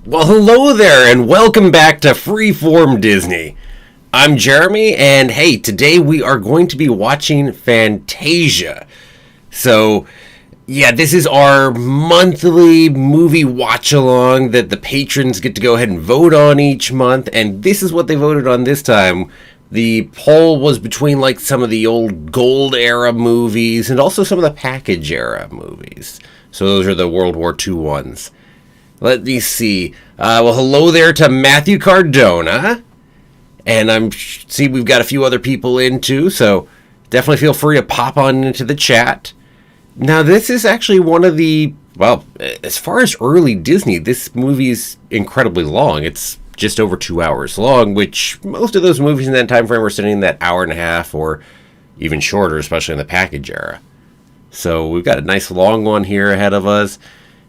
Well, hello there, and welcome back to Freeform Disney. I'm Jeremy, and hey, today we are going to be watching Fantasia. So, yeah, this is our monthly movie watch-along that the patrons get to go ahead and vote on each month, and this is what they voted on this time. The poll was between, like, some of the old Gold-era movies and also some of the Package-era movies. So those are the World War II ones. Let me see. Well, hello there to Matthew Cardona. And see we've got a few other people in too, so definitely feel free to pop on into the chat. Now, this is actually one of the, well, as far as early Disney, this movie is incredibly long. It's just over 2 hours long, which most of those movies in that time frame were sitting in that hour and a half or even shorter, especially in the package era. So we've got a nice long one here ahead of us.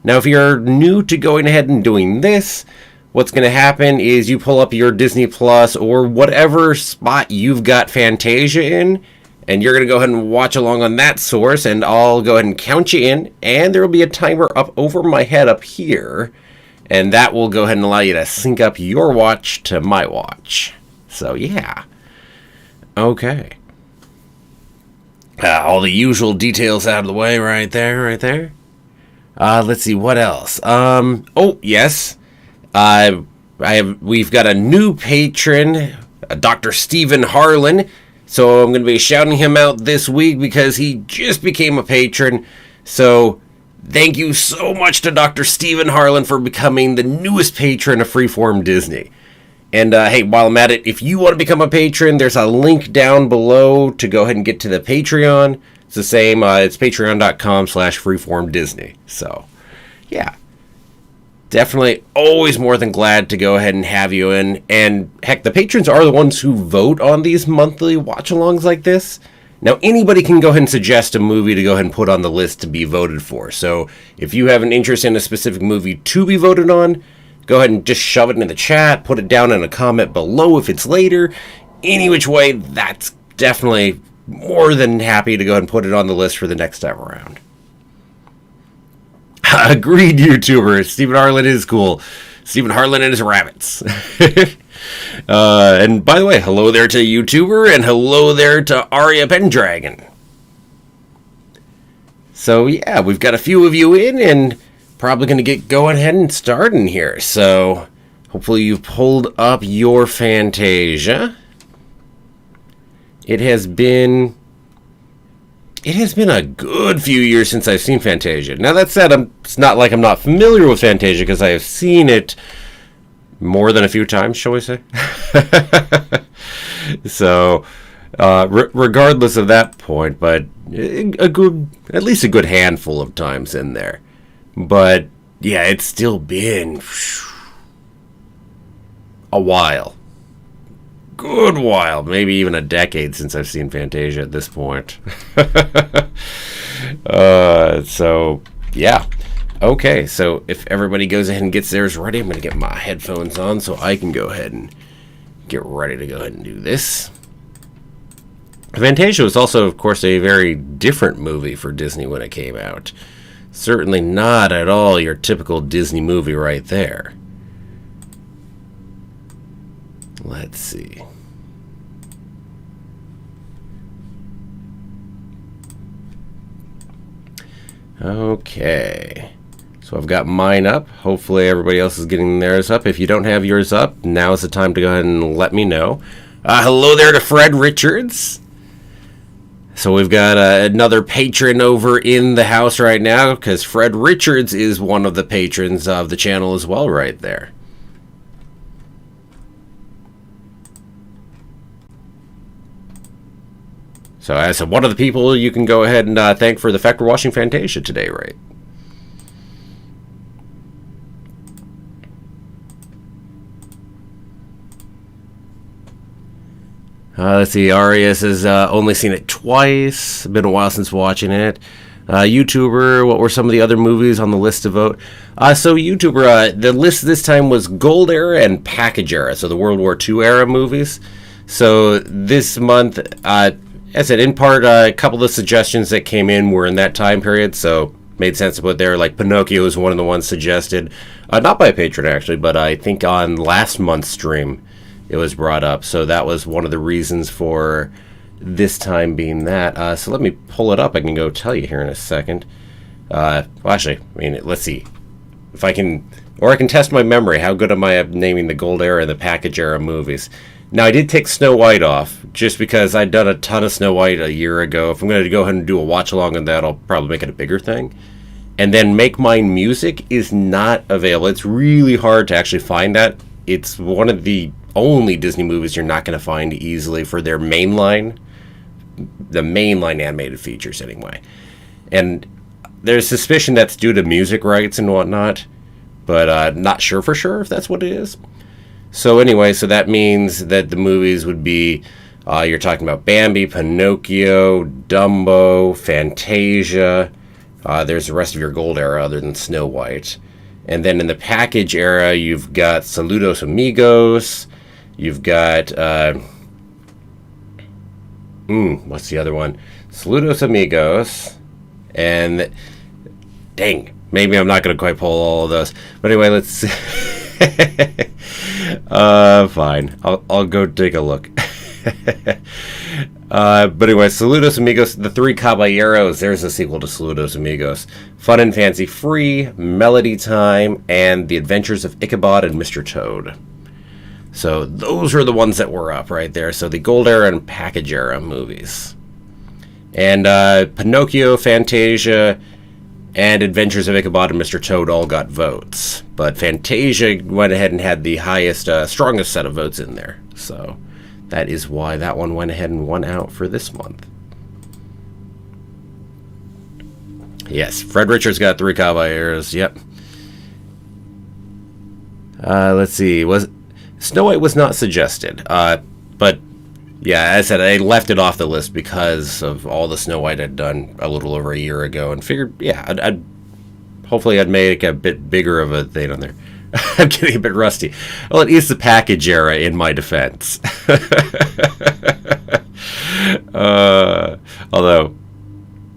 Now, if you're new to going ahead and doing this, what's going to happen is you pull up your Disney Plus or whatever spot you've got Fantasia in, and you're going to go ahead and watch along on that source, and I'll go ahead and count you in, and there will be a timer up over my head up here, and that will go ahead and allow you to sync up your watch to my watch. So, yeah. Okay. All the usual details out of the way right there. Let's see, what else? Oh, yes. We've got a new patron, Dr. Stephen Harlan. So I'm going to be shouting him out this week because he just became a patron. So thank you so much to Dr. Stephen Harlan for becoming the newest patron of Freeform Disney. And hey, while I'm at it, if you want to become a patron, there's a link down below to go ahead and get to the Patreon. It's the same. It's patreon.com/freeformdisney. So, yeah. Definitely always more than glad to go ahead and have you in. And heck, the patrons are the ones who vote on these monthly watch-alongs like this. Now, anybody can go ahead and suggest a movie to go ahead and put on the list to be voted for. So, if you have an interest in a specific movie to be voted on, go ahead and just shove it in the chat, put it down in a comment below if it's later. Any which way, that's definitely more than happy to go ahead and put it on the list for the next time around. Agreed, YouTuber. Stephen Harlan is cool. Stephen Harlan and his rabbits. And by the way, hello there to YouTuber, and hello there to Arya Pendragon. So yeah, we've got a few of you in, and probably going to get going ahead and starting here. So hopefully you've pulled up your Fantasia. It has been a good few years since I've seen Fantasia. Now, that said, it's not like I'm not familiar with Fantasia, because I have seen it more than a few times, shall we say. So, regardless of that point, but at least a good handful of times in there. But, yeah, it's still been a while. Good while, maybe even a decade since I've seen Fantasia at this point. So, yeah. Okay, so if everybody goes ahead and gets theirs ready, I'm going to get my headphones on so I can go ahead and get ready to go ahead and do this. Fantasia was also, of course, a very different movie for Disney when it came out. Certainly not at all your typical Disney movie right there. Let's see. Okay. So I've got mine up. Hopefully everybody else is getting theirs up. If you don't have yours up, now is the time to go ahead and let me know. Hello there to Fred Richards. So we've got another patron over in the house right now, because Fred Richards is one of the patrons of the channel as well right there. So as one of the people you can go ahead and thank for the fact we're watching Fantasia today, right? Let's see, Arias has only seen it twice. Been a while since watching it. YouTuber, what were some of the other movies on the list to vote? So YouTuber, the list this time was Gold Era and Package Era, so the World War II era movies. So this month, as I said, in part, a couple of the suggestions that came in were in that time period, so made sense to put there. Like Pinocchio is one of the ones suggested. Not by a patron, actually, but I think on last month's stream it was brought up. So that was one of the reasons for this time being that. So let me pull it up. I can go tell you here in a second. Well, actually, I mean, let's see. If I can... Or I can test my memory. How good am I at naming the Gold Era and the Package Era movies? Now, I did take Snow White off, just because I'd done a ton of Snow White a year ago. If I'm going to go ahead and do a watch-along on that, I'll probably make it a bigger thing. And then Make Mine Music is not available. It's really hard to actually find that. It's one of the only Disney movies you're not going to find easily for their mainline, the mainline animated features anyway. And there's suspicion that's due to music rights and whatnot, but not sure for sure if that's what it is. So anyway, so that means that the movies would be, you're talking about Bambi, Pinocchio, Dumbo, Fantasia. There's the rest of your Gold Era other than Snow White. And then in the Package Era, you've got Saludos Amigos. You've got, what's the other one? Saludos Amigos. And, dang, maybe I'm not going to quite pull all of those. But anyway, let's see. Fine. I'll go take a look. But anyway, Saludos Amigos, The Three Caballeros, there's a sequel to Saludos Amigos. Fun and Fancy Free, Melody Time, and The Adventures of Ichabod and Mr. Toad. So those are the ones that were up right there. So the Gold Era and Package Era movies. And Pinocchio, Fantasia, and Adventures of Ichabod and Mr. Toad all got votes. But Fantasia went ahead and had the highest, strongest set of votes in there. So that is why that one went ahead and won out for this month. Yes, Fred Richards got Three Caballeros. Yep. Let's see. Snow White was not suggested. But yeah, as I said, I left it off the list because of all the Snow White I'd done a little over a year ago, and figured, yeah, hopefully I'd make a bit bigger of a thing on there. I'm getting a bit rusty. Well, it is the Package Era in my defense. Although,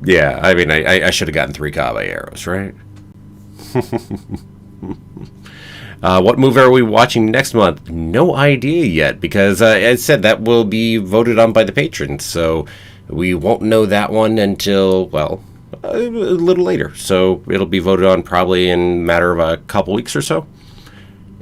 yeah, I mean, I should have gotten Three Caballeros, right? What movie are we watching next month? No idea yet, because as I said, that will be voted on by the patrons, so we won't know that one until, well, a little later. So it'll be voted on probably in a matter of a couple weeks or so.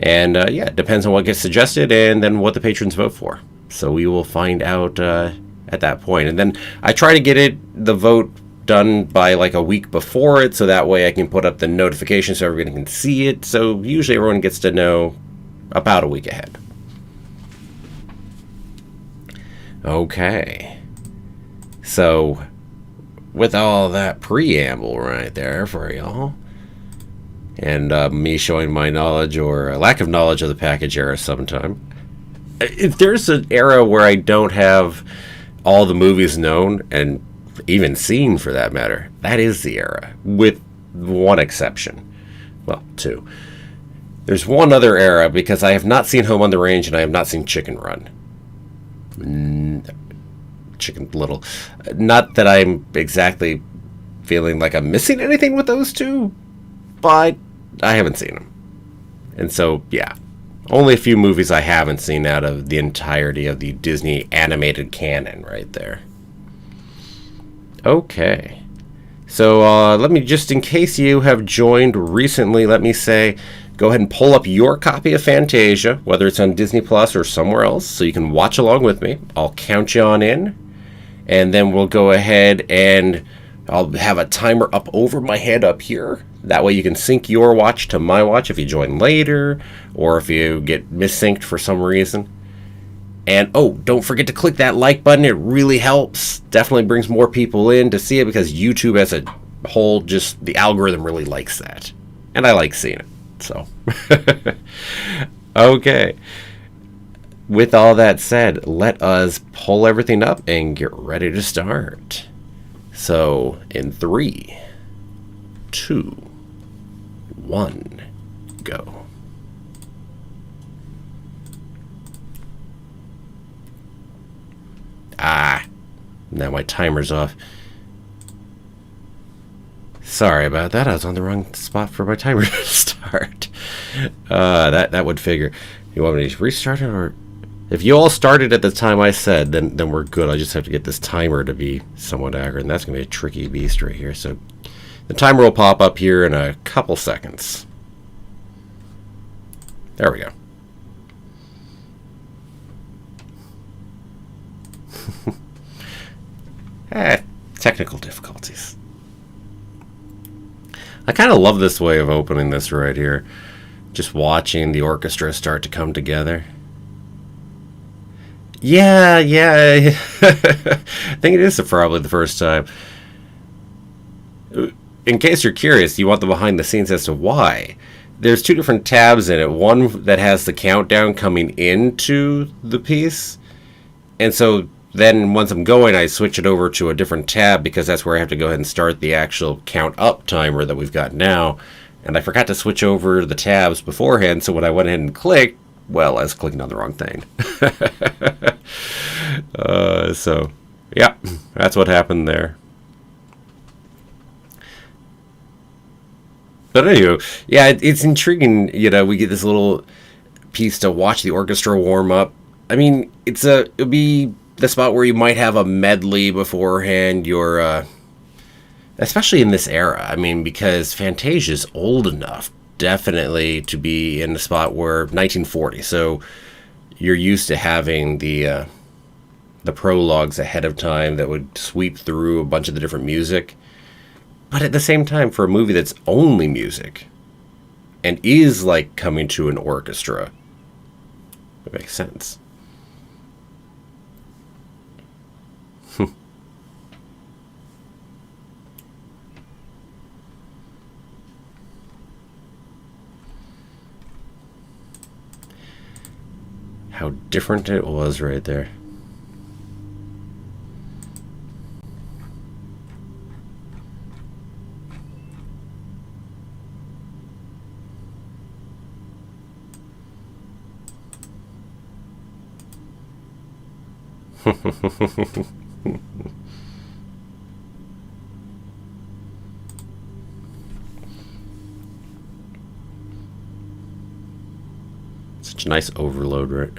And yeah, it depends on what gets suggested and then what the patrons vote for. So we will find out at that point. And then I try to get the vote done by like a week before it, so that way I can put up the notification so everybody can see it. So usually everyone gets to know about a week ahead. Okay. So with all that preamble right there for y'all, and me showing my knowledge or lack of knowledge of the Package Era sometime, if there's an era where I don't have all the movies known and even seen for that matter, that is the era, with one exception. Well, two. There's one other era, because I have not seen Home on the Range and I have not seen Chicken Run. Chicken Little. Not that I'm exactly feeling like I'm missing anything with those two, but I haven't seen them. And so, yeah, only a few movies I haven't seen out of the entirety of the Disney animated canon right there. Okay, so let me, just in case you have joined recently, let me say, go ahead and pull up your copy of Fantasia, whether it's on Disney Plus or somewhere else, so you can watch along with me. I'll count you on in, and then we'll go ahead and I'll have a timer up over my head up here. That way you can sync your watch to my watch if you join later, or if you get missynced for some reason. And, oh, don't forget to click that like button. It really helps. Definitely brings more people in to see it, because YouTube as a whole, just the algorithm really likes that. And I like seeing it. So, okay. With all that said, let us pull everything up and get ready to start. So, in 3, 2, 1, go. Now my timer's off. Sorry about that. I was on the wrong spot for my timer to start. That would figure. You want me to restart it, or if you all started at the time I said, then we're good. I just have to get this timer to be somewhat accurate, and that's gonna be a tricky beast right here. So the timer will pop up here in a couple seconds. There we go. Technical difficulties. I kind of love this way of opening this right here. Just watching the orchestra start to come together. Yeah. I think it is probably the first time. In case you're curious, you want the behind the scenes as to why. There's two different tabs in it. One that has the countdown coming into the piece. And so then once I'm going, I switch it over to a different tab because that's where I have to go ahead and start the actual count up timer that we've got now. And I forgot to switch over the tabs beforehand, so when I went ahead and clicked, well, I was clicking on the wrong thing. So, yeah, that's what happened there. But anyway, yeah, it's intriguing. You know, we get this little piece to watch the orchestra warm up. I mean, it'll be the spot where you might have a medley beforehand. Especially in this era. I mean, because Fantasia's old enough, definitely, to be in the spot where 1940. So you're used to having the prologues ahead of time that would sweep through a bunch of the different music. But at the same time, for a movie that's only music and is like coming to an orchestra, it makes sense. How different it was right there. Such a nice overview.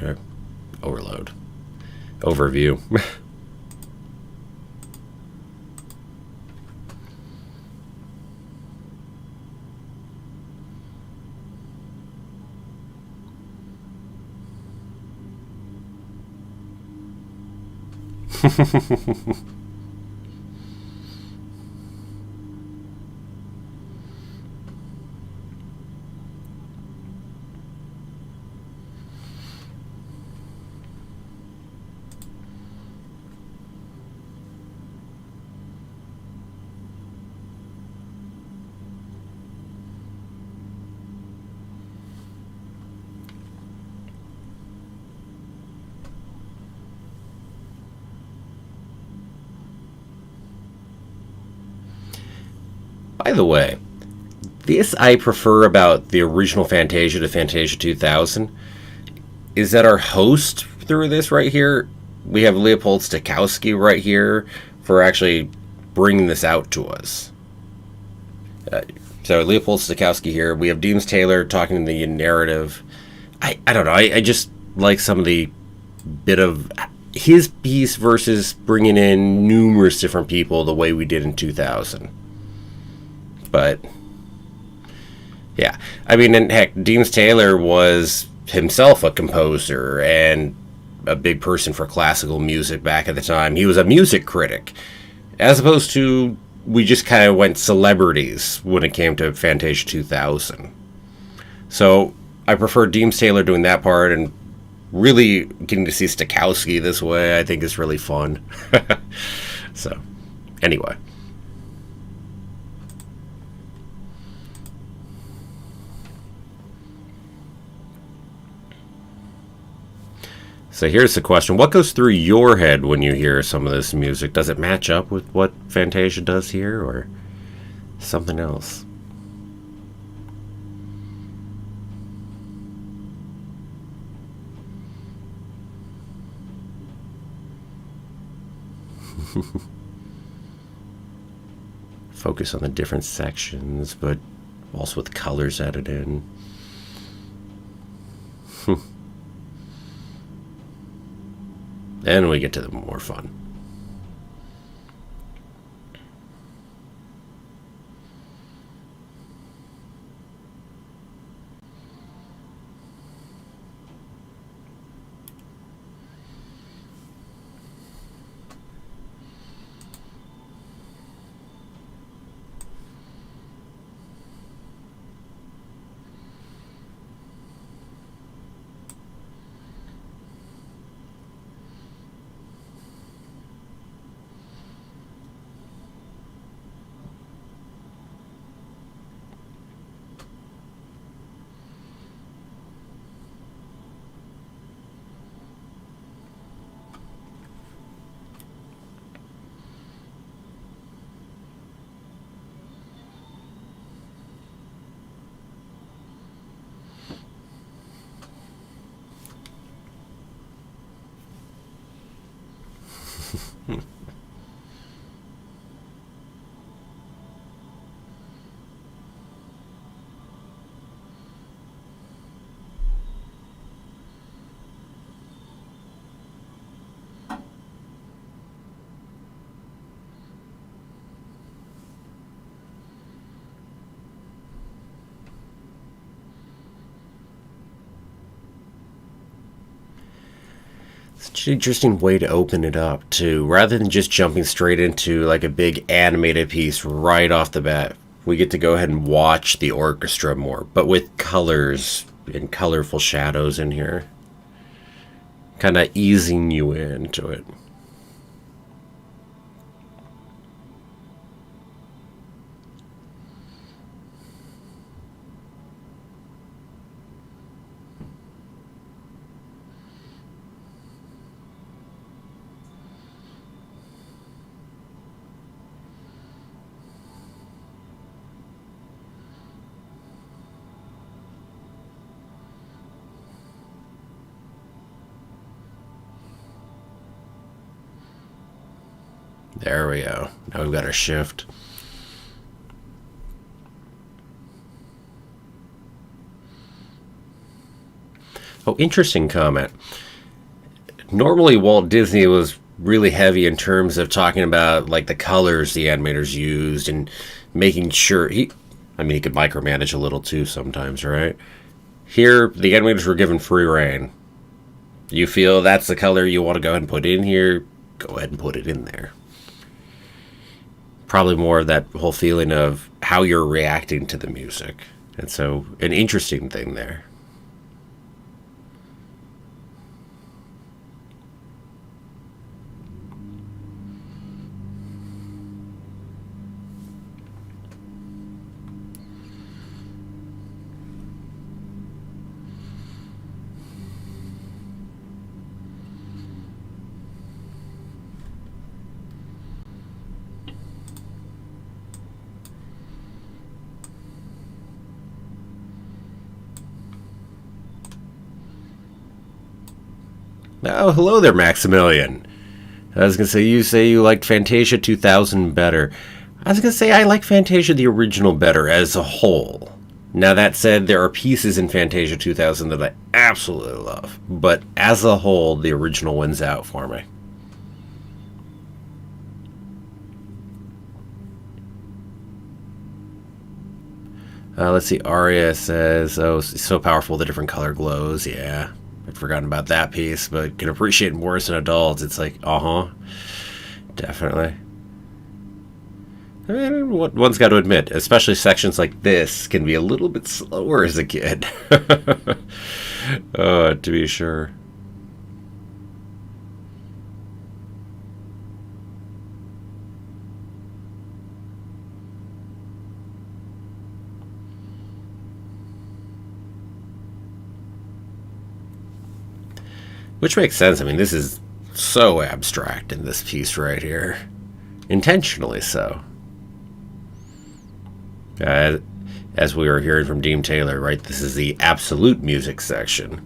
By the way, this I prefer about the original Fantasia to Fantasia 2000 is that our host through this right here, we have Leopold Stokowski right here for actually bringing this out to us. So Leopold Stokowski here. We have Deems Taylor talking the narrative. I don't know. I just like some of the bit of his piece versus bringing in numerous different people the way we did in 2000. But yeah, I mean, and heck, Deems Taylor was himself a composer and a big person for classical music back at the time. He was a music critic, as opposed to we just kind of went celebrities when it came to Fantasia 2000. So I prefer Deems Taylor doing that part, and really getting to see Stokowski this way I think is really fun. So anyway. So here's the question. What goes through your head when you hear some of this music? Does it match up with what Fantasia does here, or something else? Focus on the different sections, but also with colors added in. Then we get to the more fun. Such an interesting way to open it up, too. Rather than just jumping straight into like a big animated piece right off the bat, we get to go ahead and watch the orchestra more, but with colors and colorful shadows in here. Kind of easing you into it. There we go. Now we've got our shift. Oh, interesting comment. Normally Walt Disney was really heavy in terms of talking about like the colors the animators used and making sure he could micromanage a little too sometimes, right? Here, the animators were given free reign. You feel that's the color you want to go ahead and put in here, go ahead and put it in there. Probably more of that whole feeling of how you're reacting to the music. And so, an interesting thing there. Oh, hello there, Maximilian. I was going to say you liked Fantasia 2000 better. I was going to say I like Fantasia the original better as a whole. Now, that said, there are pieces in Fantasia 2000 that I absolutely love. But as a whole, the original wins out for me. Let's see, Arya says, oh, it's so powerful, the different color glows. Yeah. I'd forgotten about that piece, but can appreciate more as an adult. It's like, definitely. I mean, one's got to admit, especially sections like this can be a little bit slower as a kid. To be sure. Which makes sense. I mean, this is so abstract in this piece right here. Intentionally so. As we were hearing from Dean Taylor, right? This is the absolute music section.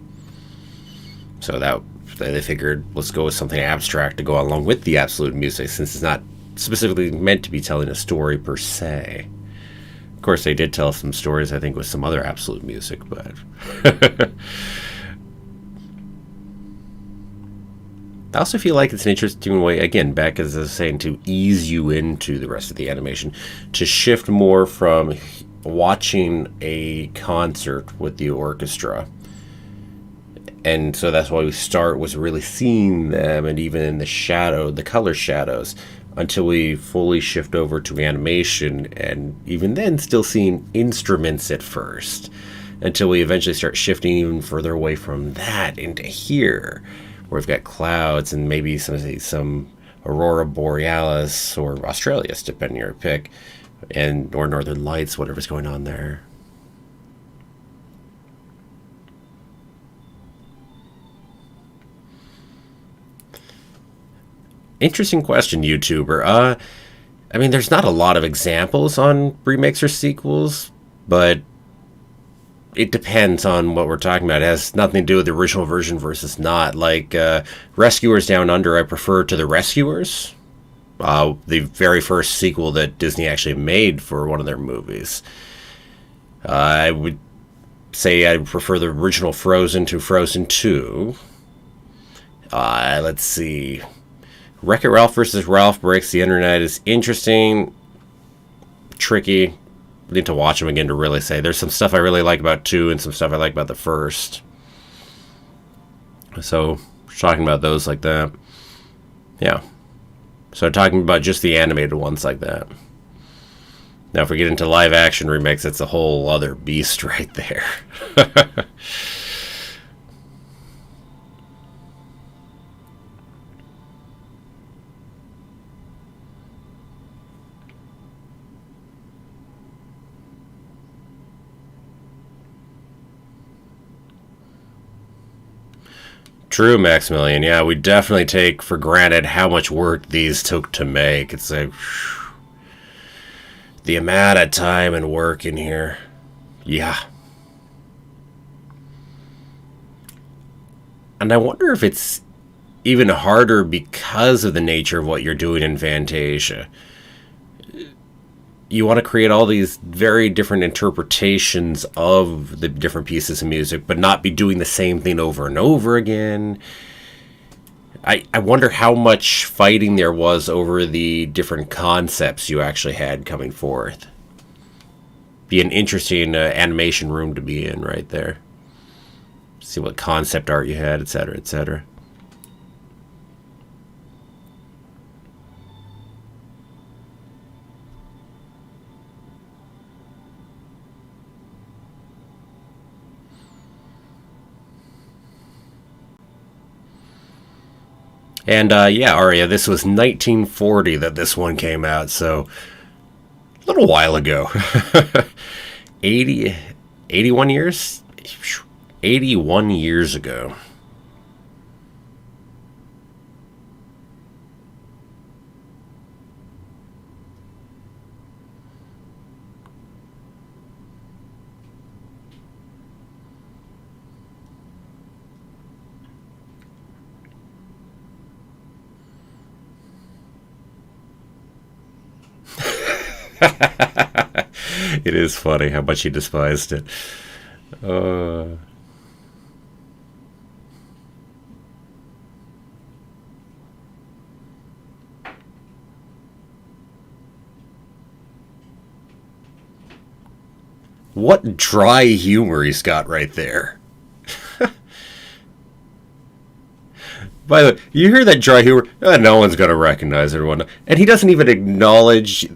So that they figured, let's go with something abstract to go along with the absolute music, since it's not specifically meant to be telling a story per se. Of course, they did tell some stories, I think, with some other absolute music, but... I also feel like it's an interesting way, again, back as I was saying, to ease you into the rest of the animation, to shift more from watching a concert with the orchestra. And so that's why we start with really seeing them, and even in the color shadows, until we fully shift over to animation, and even then still seeing instruments at first, until we eventually start shifting even further away from that into here, where we've got clouds and maybe some aurora borealis or australis, depending on your pick, or northern lights, whatever's going on there. Interesting question, YouTuber. I mean, there's not a lot of examples on remakes or sequels, but it depends on what we're talking about. It has nothing to do with the original version versus not. Like Rescuers Down Under, I prefer to The Rescuers, the very first sequel that Disney actually made for one of their movies. I would say I prefer the original Frozen to Frozen 2. Let's see. Wreck-It Ralph versus Ralph Breaks the Internet is interesting, tricky. Need to watch them again to really say. There's some stuff I really like about 2 and some stuff I like about the first. So, talking about those like that. Yeah. So, talking about just the animated ones like that. Now, if we get into live action remakes, it's a whole other beast right there. True, Maximilian. Yeah, we definitely take for granted how much work these took to make. It's like the amount of time and work in here. Yeah. And I wonder if it's even harder because of the nature of what you're doing in Fantasia. You want to create all these very different interpretations of the different pieces of music, but not be doing the same thing over and over again. I wonder how much fighting there was over the different concepts you actually had coming forth. Be an interesting animation room to be in right there. See what concept art you had, etc., etc. And yeah, Arya, this was 1940 that this one came out, so a little while ago. 81 years? 81 years ago. It is funny how much he despised it. What dry humor he's got right there. By the way, you hear that dry humor? No one's going to recognize everyone. And he doesn't even acknowledge.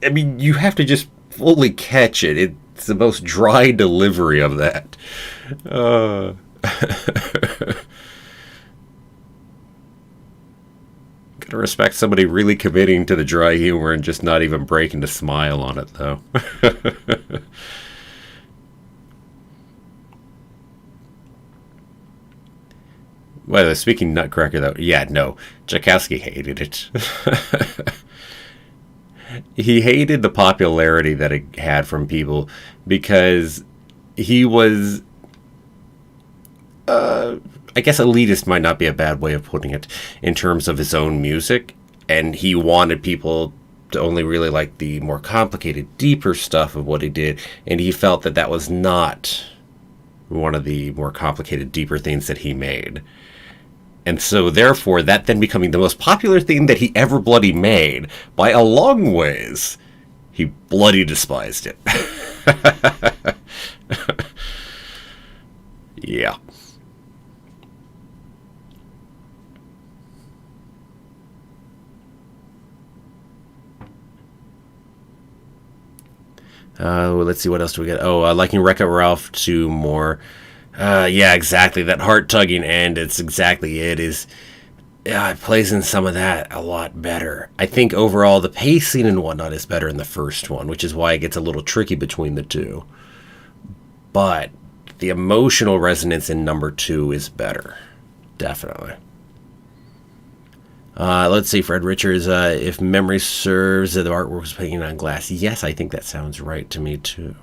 I mean, you have to just fully catch it. It's the most dry delivery of that. Gotta respect somebody really committing to the dry humor and just not even breaking to smile on it, though. Well, speaking Nutcracker, though, yeah, no, Tchaikovsky hated it. He hated the popularity that it had from people because he was, I guess elitist might not be a bad way of putting it, in terms of his own music, and he wanted people to only really like the more complicated, deeper stuff of what he did, and he felt that that was not one of the more complicated, deeper things that he made. And so, therefore, that then becoming the most popular thing that he ever bloody made, by a long ways, he bloody despised it. Yeah. Let's see, what else do we get? Oh, liking Wreck-It Ralph 2 more. Yeah, exactly. That heart-tugging end, it's exactly it. It plays in some of that a lot better. I think overall the pacing and whatnot is better in the first one, which is why it gets a little tricky between the two. But the emotional resonance in number 2 is better. Definitely. Let's see, Fred Richards, if memory serves, the artwork was painted on glass. Yes, I think that sounds right to me, too.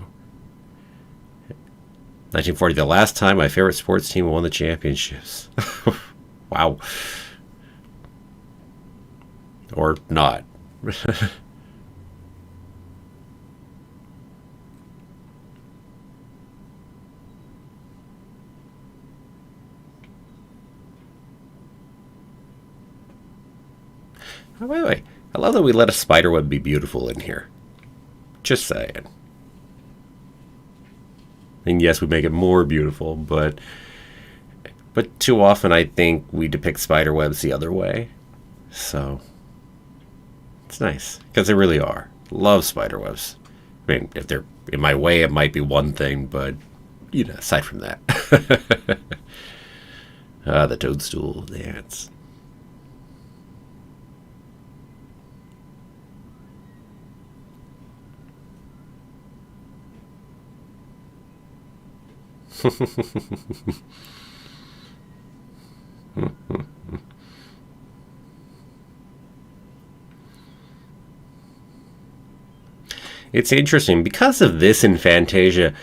1940, the last time my favorite sports team won the championships. Wow. Or not. Oh, by the way, I love that we let a spiderweb be beautiful in here. Just saying. And yes, we make it more beautiful, but too often I think we depict spiderwebs the other way. So it's nice, because they really are. Love spiderwebs. I mean, if they're in my way, it might be one thing, but, you know, aside from that. The toadstool dance. It's interesting because of this in Fantasia.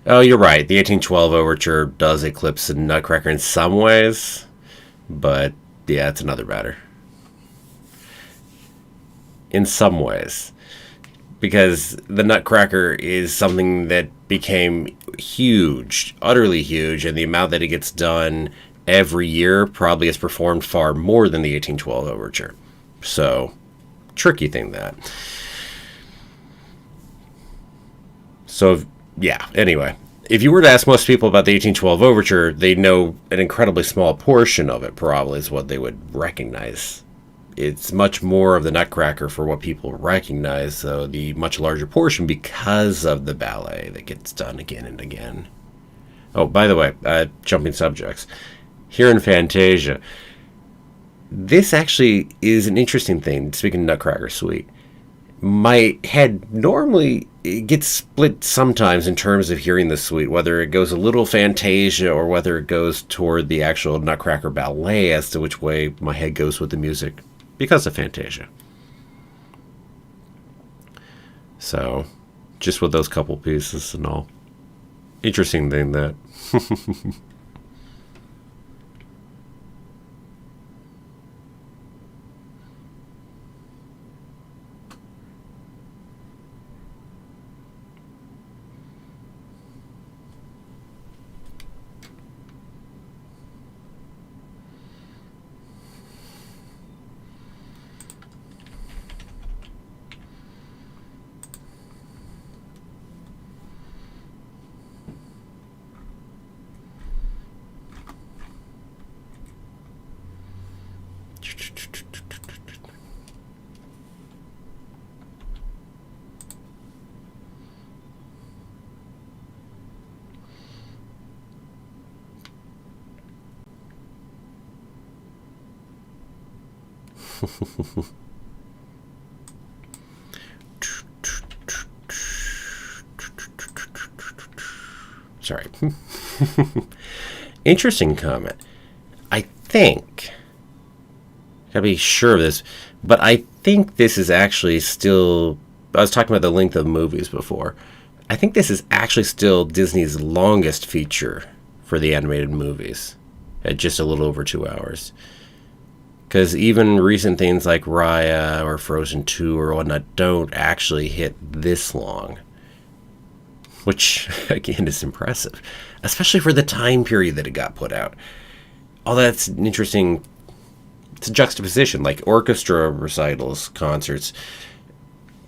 Oh, you're right. The 1812 overture does eclipse the Nutcracker in some ways, but yeah, it's another matter. In some ways, because the Nutcracker is something that became huge, utterly huge, and the amount that it gets done every year probably is performed far more than the 1812 overture. So, tricky thing that. So, yeah, anyway. If you were to ask most people about the 1812 overture, they know an incredibly small portion of it probably is what they would recognize. It's much more of the Nutcracker for what people recognize, though the much larger portion because of the ballet that gets done again and again. Oh, by the way, jumping subjects. Here in Fantasia, this actually is an interesting thing, speaking of Nutcracker Suite. My head normally gets split sometimes in terms of hearing the suite, whether it goes a little Fantasia or whether it goes toward the actual Nutcracker ballet as to which way my head goes with the music because of Fantasia. So, just with those couple pieces and all. Interesting thing that. Sorry. Interesting comment. I think, gotta be sure of this, but I think this is actually still, I was talking about the length of movies before. I think this is actually still Disney's longest feature for the animated movies, at just a little over 2 hours. Because even recent things like Raya or Frozen 2 or whatnot don't actually hit this long. Which, again, is impressive. Especially for the time period that it got put out. Oh, that's an interesting. It's a juxtaposition. Like orchestra recitals, concerts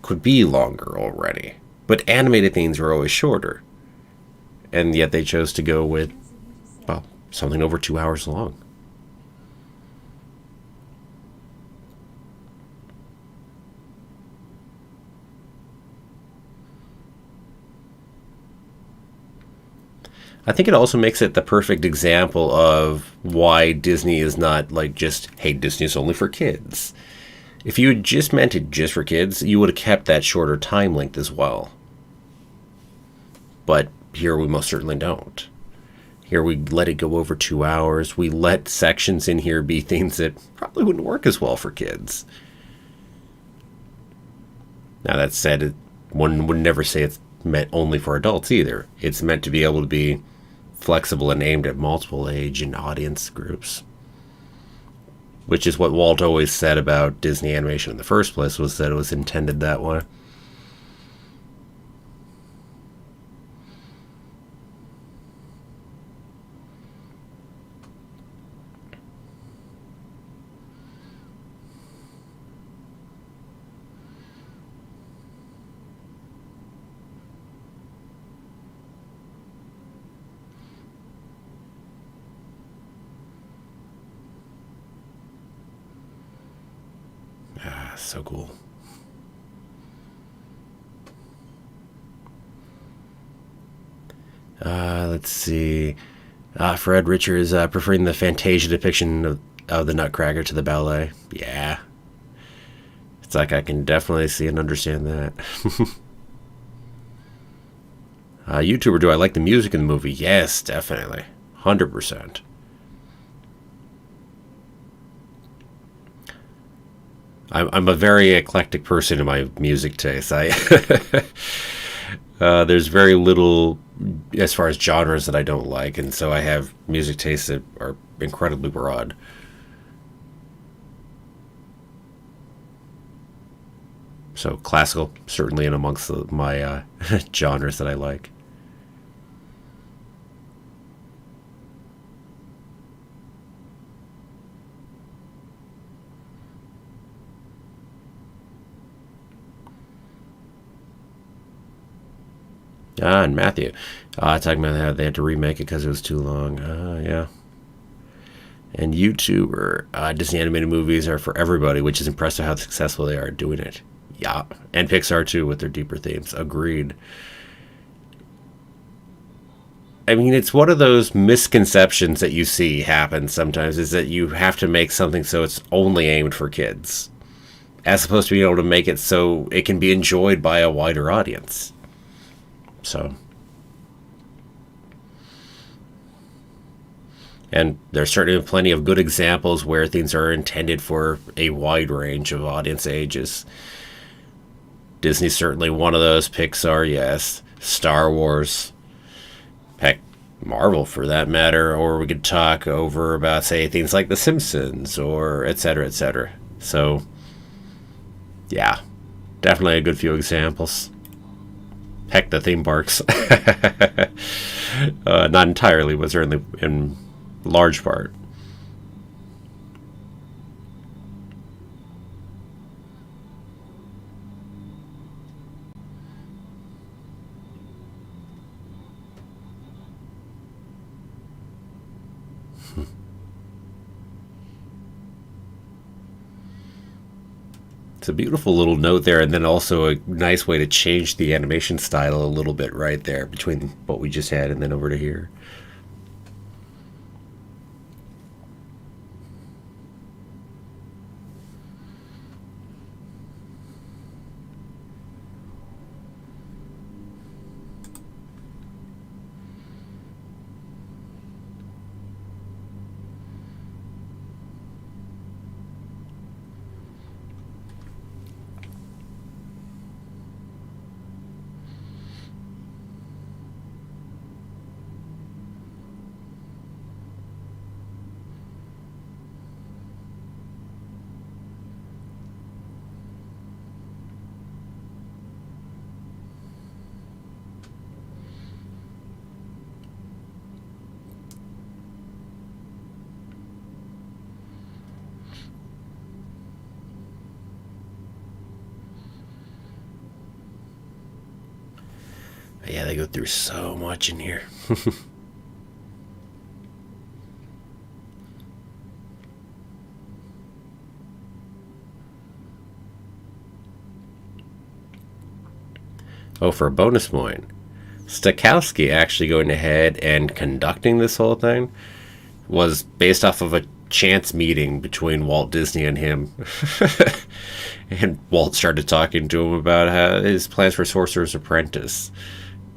could be longer already, but animated things were always shorter, and yet they chose to go with, well, something over 2 hours long. I think it also makes it the perfect example of why Disney is not like just, hey, Disney's only for kids. If you had just meant it just for kids, you would have kept that shorter time length as well. But here we most certainly don't. Here we let it go over 2 hours. We let sections in here be things that probably wouldn't work as well for kids. Now, that said, one would never say it's meant only for adults either. It's meant to be able to be flexible and aimed at multiple age and audience groups. Which is what Walt always said about Disney animation in the first place, was that it was intended that way. Ah, so cool. Let's see. Fred Richards preferring the Fantasia depiction of the Nutcracker to the ballet. Yeah. It's like I can definitely see and understand that. YouTuber, do I like the music in the movie? Yes, definitely. 100%. I'm a very eclectic person in my music taste. There's very little as far as genres that I don't like, and so I have music tastes that are incredibly broad. So classical, certainly in amongst my genres that I like. And Matthew, talking about how they had to remake it because it was too long. Yeah. And YouTuber, Disney animated movies are for everybody, which is impressive how successful they are at doing it. Yeah. And Pixar too with their deeper themes. Agreed. I mean, it's one of those misconceptions that you see happen sometimes, is that you have to make something so it's only aimed for kids, as opposed to being able to make it so it can be enjoyed by a wider audience. So, and there's certainly plenty of good examples where things are intended for a wide range of audience ages. Disney's certainly one of those. Pixar, yes. Star Wars. Heck, Marvel for that matter. Or we could talk over about, say, things like The Simpsons or et cetera, et cetera. So, yeah, definitely a good few examples. Heck, the theme parks. Not entirely, but certainly in large part. It's a beautiful little note there, and then also a nice way to change the animation style a little bit right there between what we just had and then over to here. Yeah, they go through so much in here. Oh, for a bonus point, Stokowski actually going ahead and conducting this whole thing was based off of a chance meeting between Walt Disney and him. And Walt started talking to him about his plans for Sorcerer's Apprentice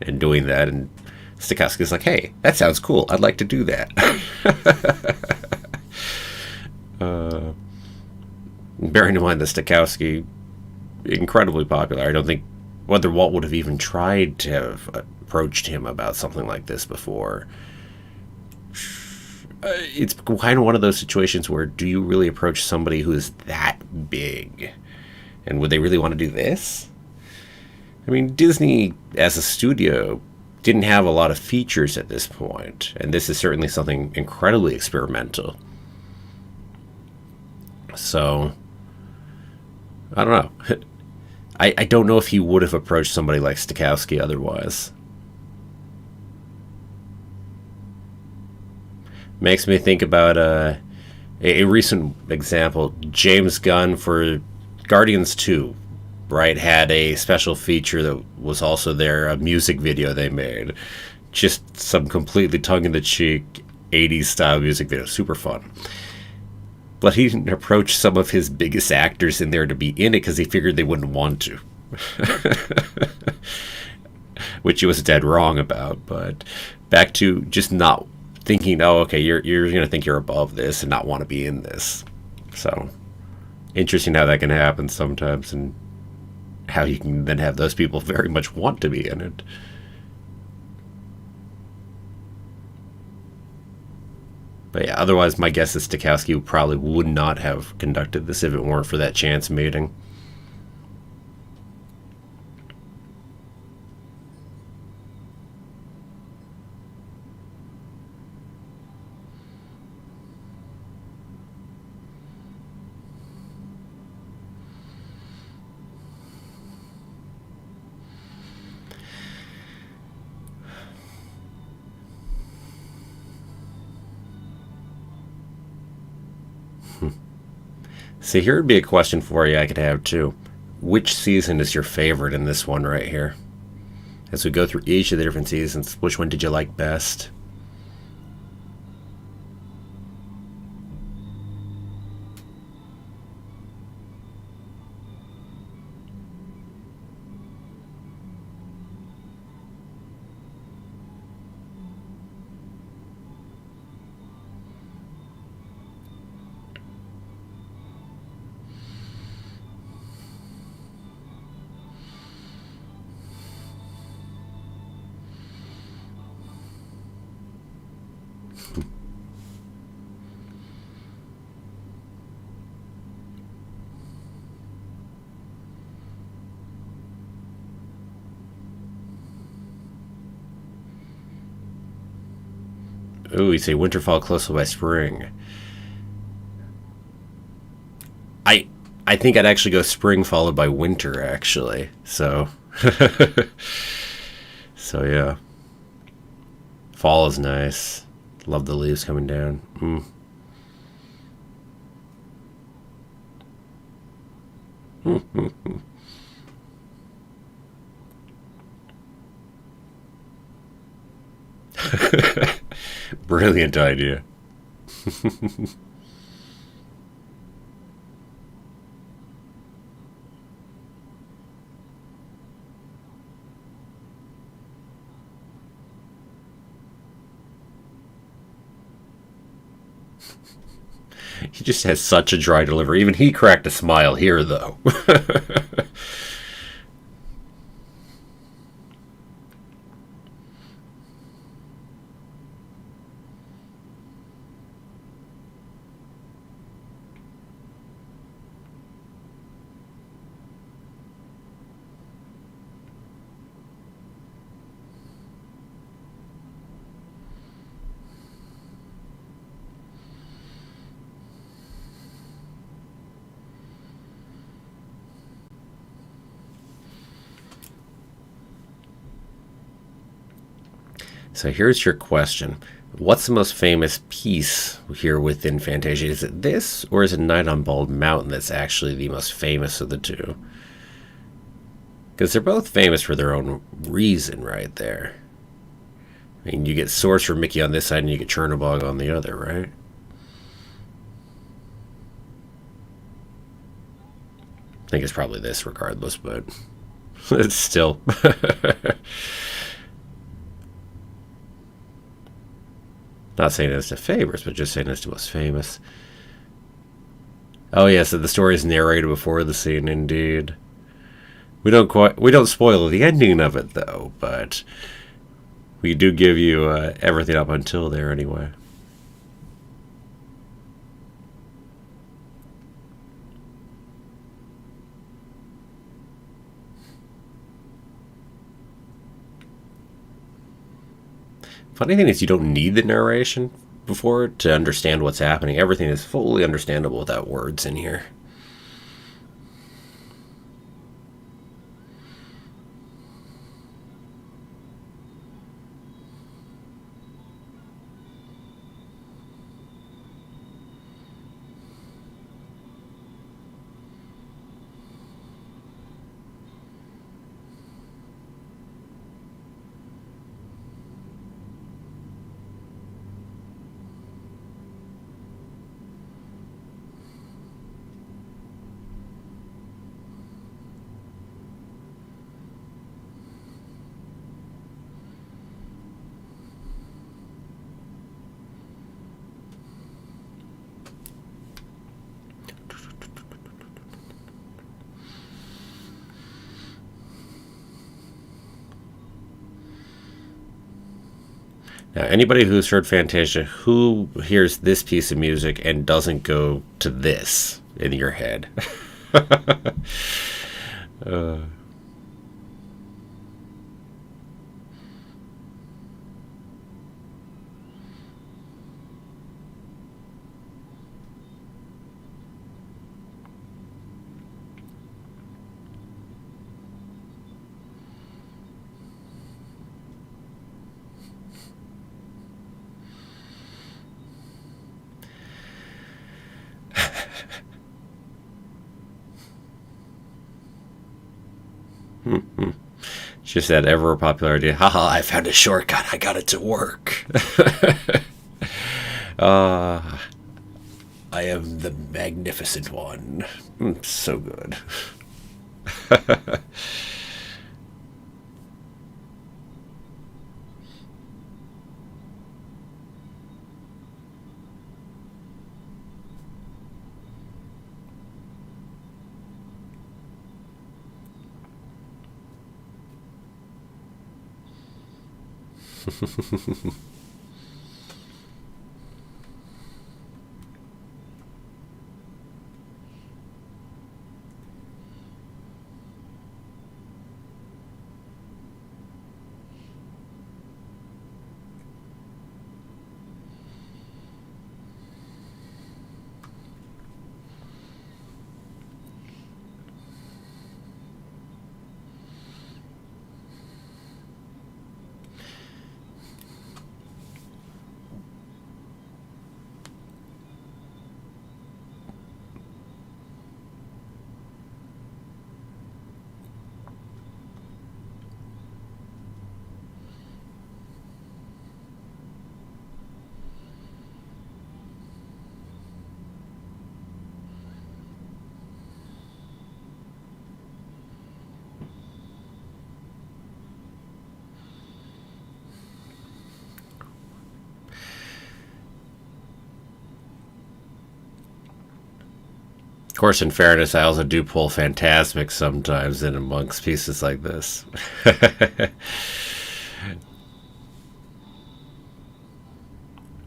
and doing that. And Stokowski's like, hey, that sounds cool. I'd like to do that. Bearing in mind that Stokowski, incredibly popular, I don't think whether Walt would have even tried to have approached him about something like this before. It's kind of one of those situations where do you really approach somebody who is that big? And would they really want to do this? I mean, Disney, as a studio, didn't have a lot of features at this point, and this is certainly something incredibly experimental. So, I don't know. I don't know if he would have approached somebody like Stokowski otherwise. Makes me think about a recent example. James Gunn for Guardians 2, right, had a special feature that was also there, a music video they made. Just some completely tongue-in-the-cheek 80s style music video. Super fun. But he didn't approach some of his biggest actors in there to be in it because he figured they wouldn't want to. Which he was dead wrong about. But back to just not thinking, oh, okay, you're going to think you're above this and not want to be in this. So, interesting how that can happen sometimes and how you can then have those people very much want to be in it. But yeah, otherwise my guess is Stokowski probably would not have conducted this if it weren't for that chance meeting. See, here would be a question for you I could have too. Which season is your favorite in this one right here? As we go through each of the different seasons, which one did you like best? Ooh, you say winter, fall, close by spring. I I think I'd actually go spring followed by winter actually. So so yeah. Fall is nice. Love the leaves coming down. Brilliant idea. He just has such a dry delivery. Even he cracked a smile here, though. So here's your question. What's the most famous piece here within Fantasia? Is it this, or is it Night on Bald Mountain that's actually the most famous of the two? Because they're both famous for their own reason right there. I mean, you get Sorcerer Mickey on this side and you get Chernobog on the other, right? I think it's probably this regardless, but it's still... Not saying it's the favorites, but just saying it's the most famous. Oh yeah, so the story is narrated before the scene, indeed. We don't spoil the ending of it though, but we do give you everything up until there anyway. Funny thing is, you don't need the narration before to understand what's happening. Everything is fully understandable without words in here. Now, anybody who's heard Fantasia, who hears this piece of music and doesn't go to this in your head? uh. Just that ever popular idea. Haha, I found a shortcut. I got it to work. I am the magnificent one. So good. Of course, in fairness, I also do pull Phantasmic sometimes in amongst pieces like this.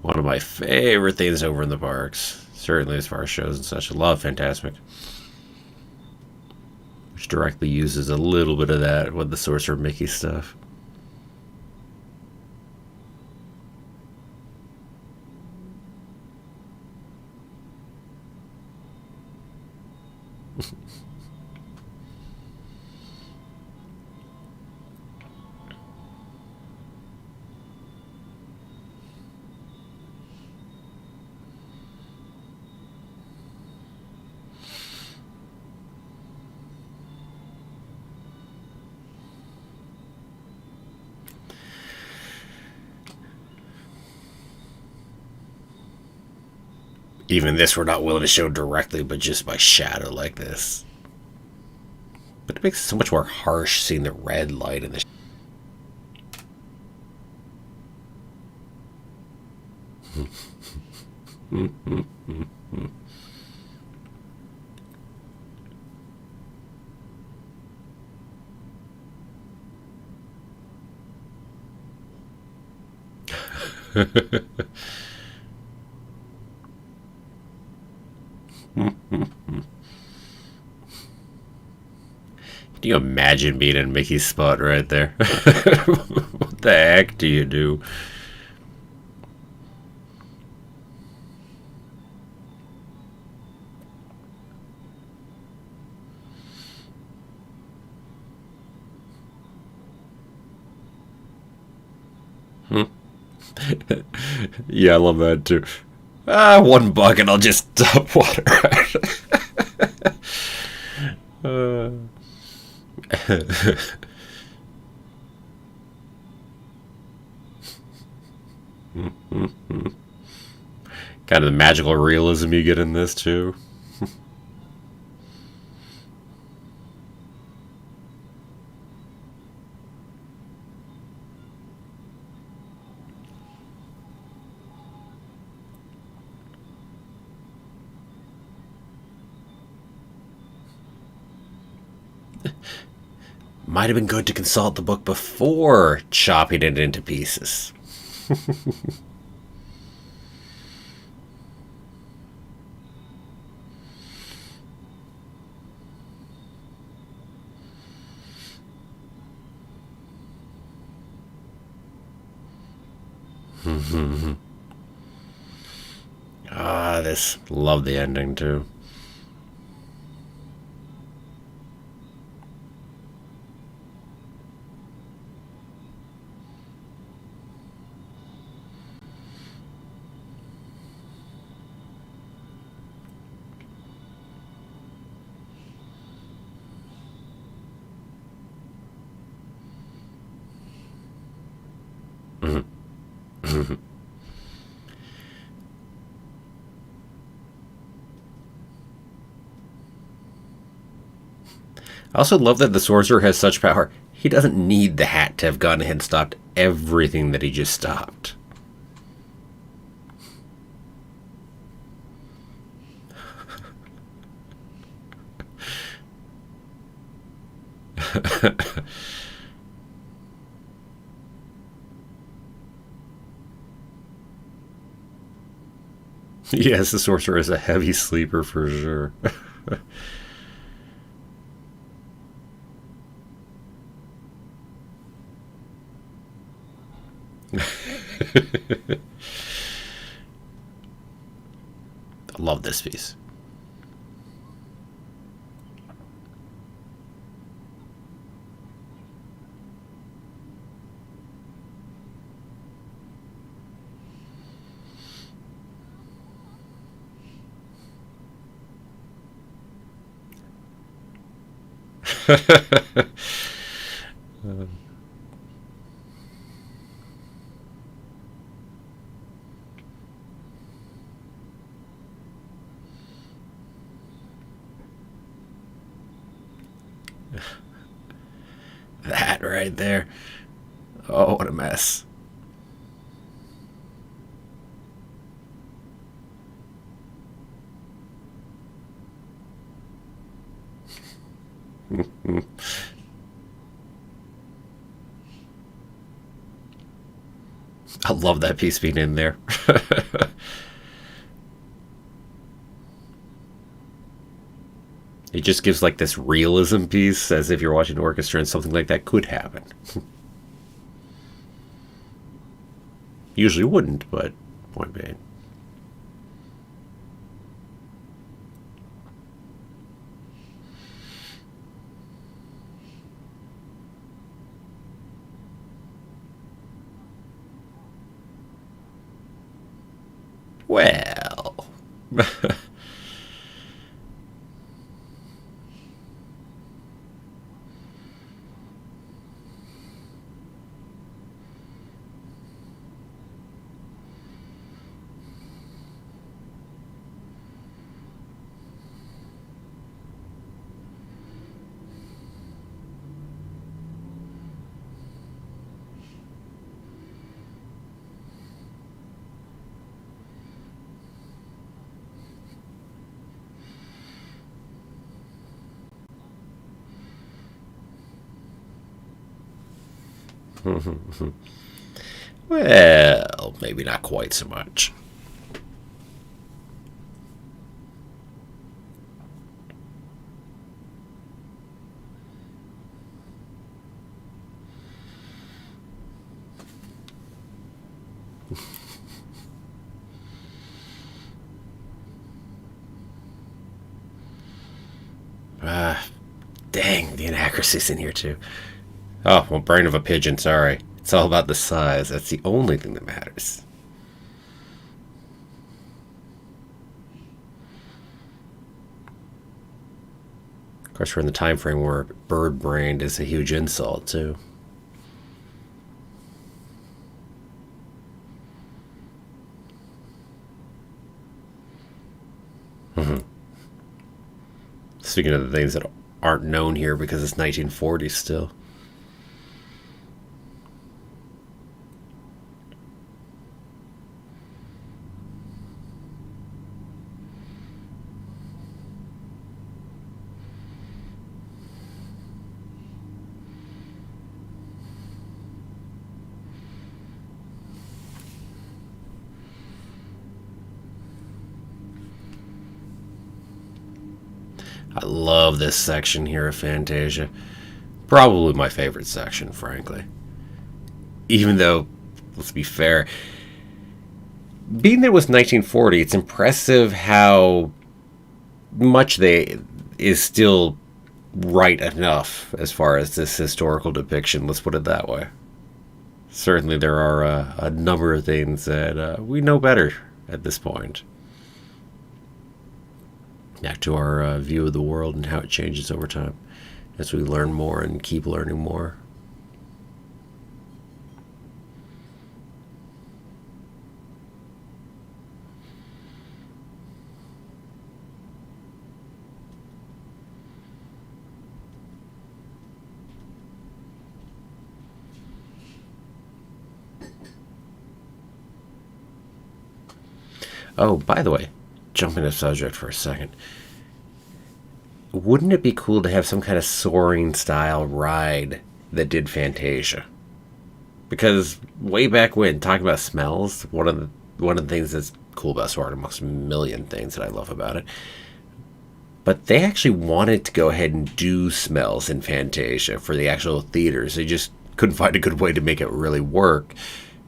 One of my favorite things over in the parks, certainly as far as shows and such. I love Phantasmic, which directly uses a little bit of that with the Sorcerer Mickey stuff. Even this we're not willing to show directly, but just by shadow like this. But it makes it so much more harsh seeing the red light in the Can you imagine being in Mickey's spot right there? What the heck do you do? Yeah, I love that too. One bucket, I'll just dump water out. Kind of the magical realism you get in this too. Might have been good to consult the book before chopping it into pieces. This. Love the ending too. I also love that the sorcerer has such power. He doesn't need the hat to have gone ahead and stopped everything that he just stopped. Yes, the sorcerer is a heavy sleeper for sure. I love this piece. That right there. Oh, what a mess. I love that piece being in there. It just gives like this realism piece as if you're watching an orchestra and something like that could happen. Usually wouldn't, but point being. Well. Well, maybe not quite so much. Dang, the inaccuracies in here too. Oh, well, brain of a pigeon, sorry. It's all about the size. That's the only thing that matters. Of course, we're in the time frame where bird-brained is a huge insult, too. Speaking of the things that aren't known here because it's 1940 still. I love this section here of Fantasia. Probably my favorite section, frankly. Even though, let's be fair, being that it was 1940, it's impressive how much they is still right enough as far as this historical depiction. Let's put it that way. Certainly, there are a number of things that we know better at this point. Back to our view of the world and how it changes over time as we learn more and keep learning more. Oh, by the way, jumping to subject for a second. Wouldn't it be cool to have some kind of soaring style ride that did Fantasia? Because way back when, talking about smells, one of the things that's cool about soaring, amongst a million things that I love about it, but they actually wanted to go ahead and do smells in Fantasia for the actual theaters. They just couldn't find a good way to make it really work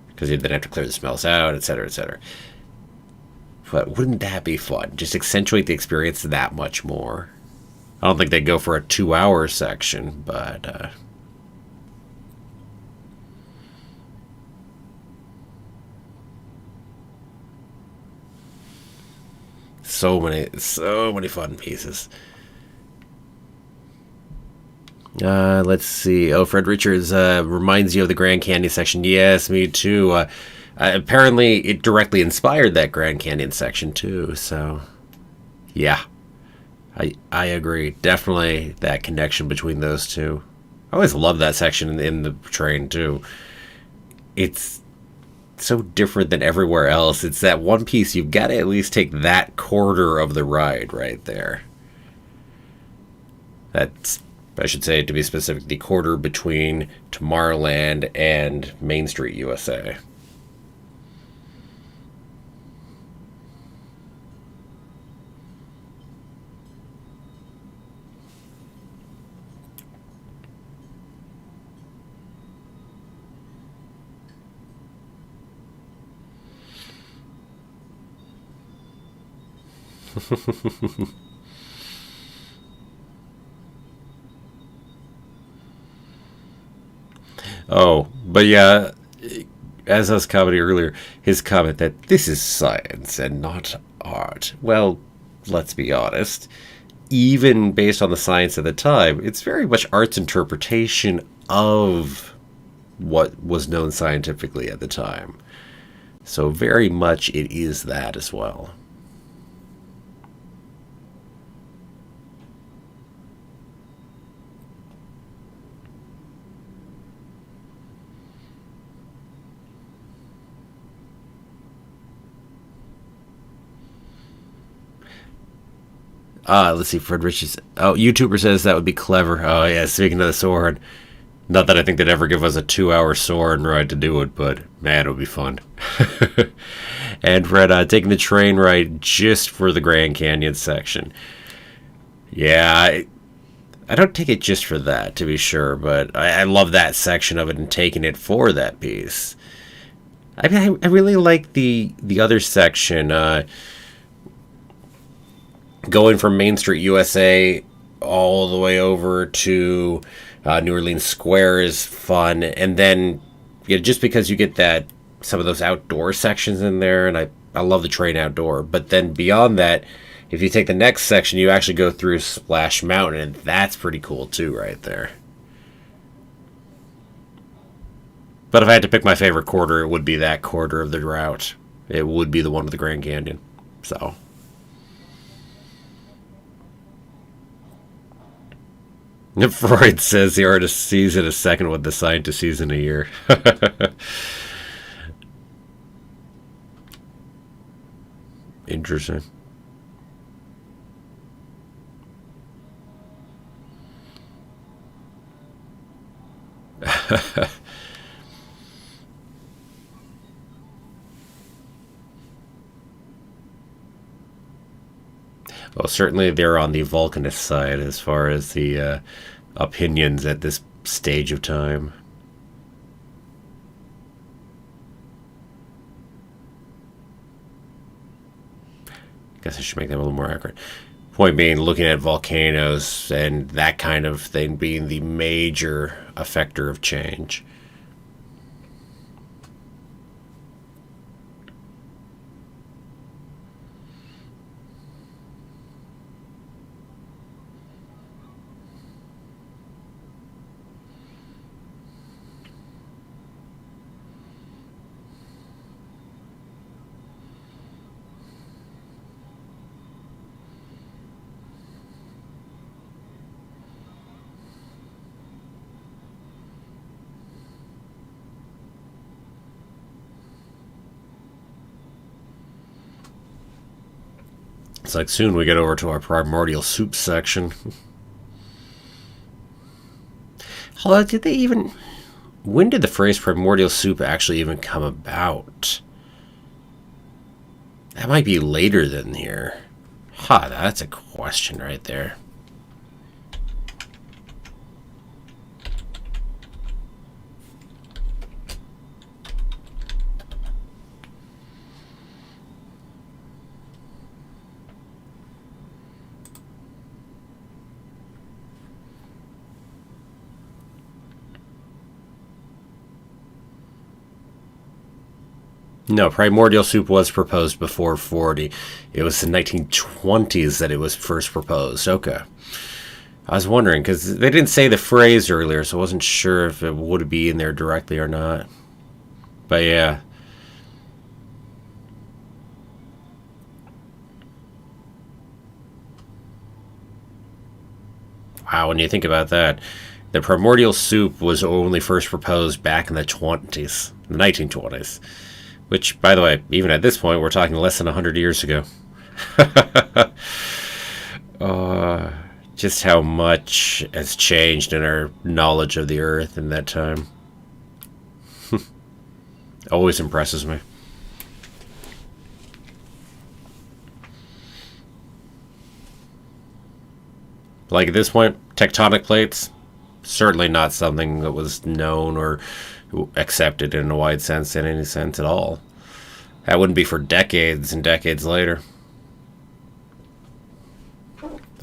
because you'd then have to clear the smells out, etc., etc. But wouldn't that be fun? Just accentuate the experience that much more. I don't think they'd go for a 2-hour section, but so many fun pieces. Let's see. Oh, Fred Richards reminds you of the Grand Canyon section. Yes, me too. Apparently, it directly inspired that Grand Canyon section too. So, yeah, I agree. Definitely that connection between those two. I always love that section in the train too. It's so different than everywhere else. It's that one piece. You've got to at least take that quarter of the ride right there. That's, I should say, to be specific, the quarter between Tomorrowland and Main Street USA. Oh, but yeah, as I was commenting earlier, his comment that this is science and not art. Well, let's be honest. Even based on the science of the time, it's very much art's interpretation of what was known scientifically at the time. So very much it is that as well. Let's see, Fred Richards. Oh, YouTuber says that would be clever. Oh, yeah, speaking of the sword. Not that I think they'd ever give us a 2-hour soaring ride to do it, but man, it would be fun. And Fred, taking the train ride just for the Grand Canyon section. Yeah, I don't take it just for that, to be sure, but I love that section of it and taking it for that piece. I mean, I really like the other section, going from Main Street, USA, all the way over to New Orleans Square is fun, and then just because you get that some of those outdoor sections in there, and I love the train outdoor. But then beyond that, if you take the next section, you actually go through Splash Mountain, and that's pretty cool too, right there. But if I had to pick my favorite quarter, it would be that quarter of the route. It would be the one with the Grand Canyon. So. Freud says the artist sees in a second what the scientist sees in a year. Interesting. Well, certainly they're on the Vulcanist side as far as the opinions at this stage of time. Guess I should make that a little more accurate. Point being, looking at volcanoes and that kind of thing being the major effector of change. It's like soon we get over to our primordial soup section. Although, did they even... When did the phrase primordial soup actually even come about? That might be later than here. That's a question right there. No, primordial soup was proposed before 40. It was the 1920s that it was first proposed. Okay. I was wondering, because they didn't say the phrase earlier, so I wasn't sure if it would be in there directly or not. But yeah. Wow, when you think about that, the primordial soup was only first proposed back in the 20s, the 1920s. Which, by the way, even at this point, we're talking less than 100 years ago. Just how much has changed in our knowledge of the Earth in that time. Always impresses me. Like at this point, tectonic plates, certainly not something that was known or accepted in a wide sense, in any sense at all. That wouldn't be for decades and decades later.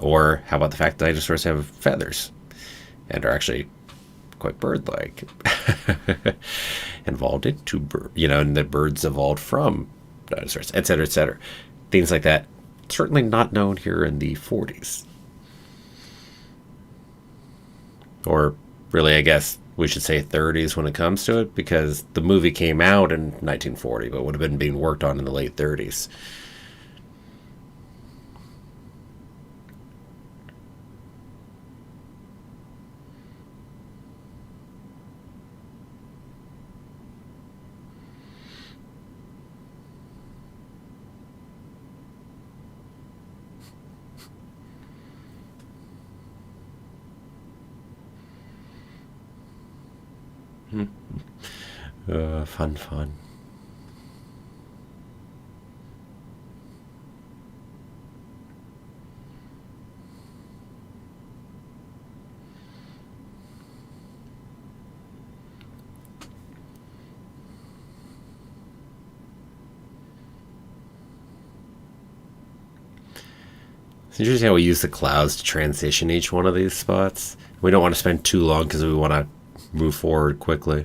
Or how about the fact that dinosaurs have feathers and are actually quite bird-like? Evolved into and the birds evolved from dinosaurs, etc., etc. Things like that. Certainly not known here in the 40s. Or really, I guess we should say 30s when it comes to it, because the movie came out in 1940, but would have been being worked on in the late 30s. Fun, fun. It's interesting how we use the clouds to transition each one of these spots. We don't want to spend too long because we want to move forward quickly.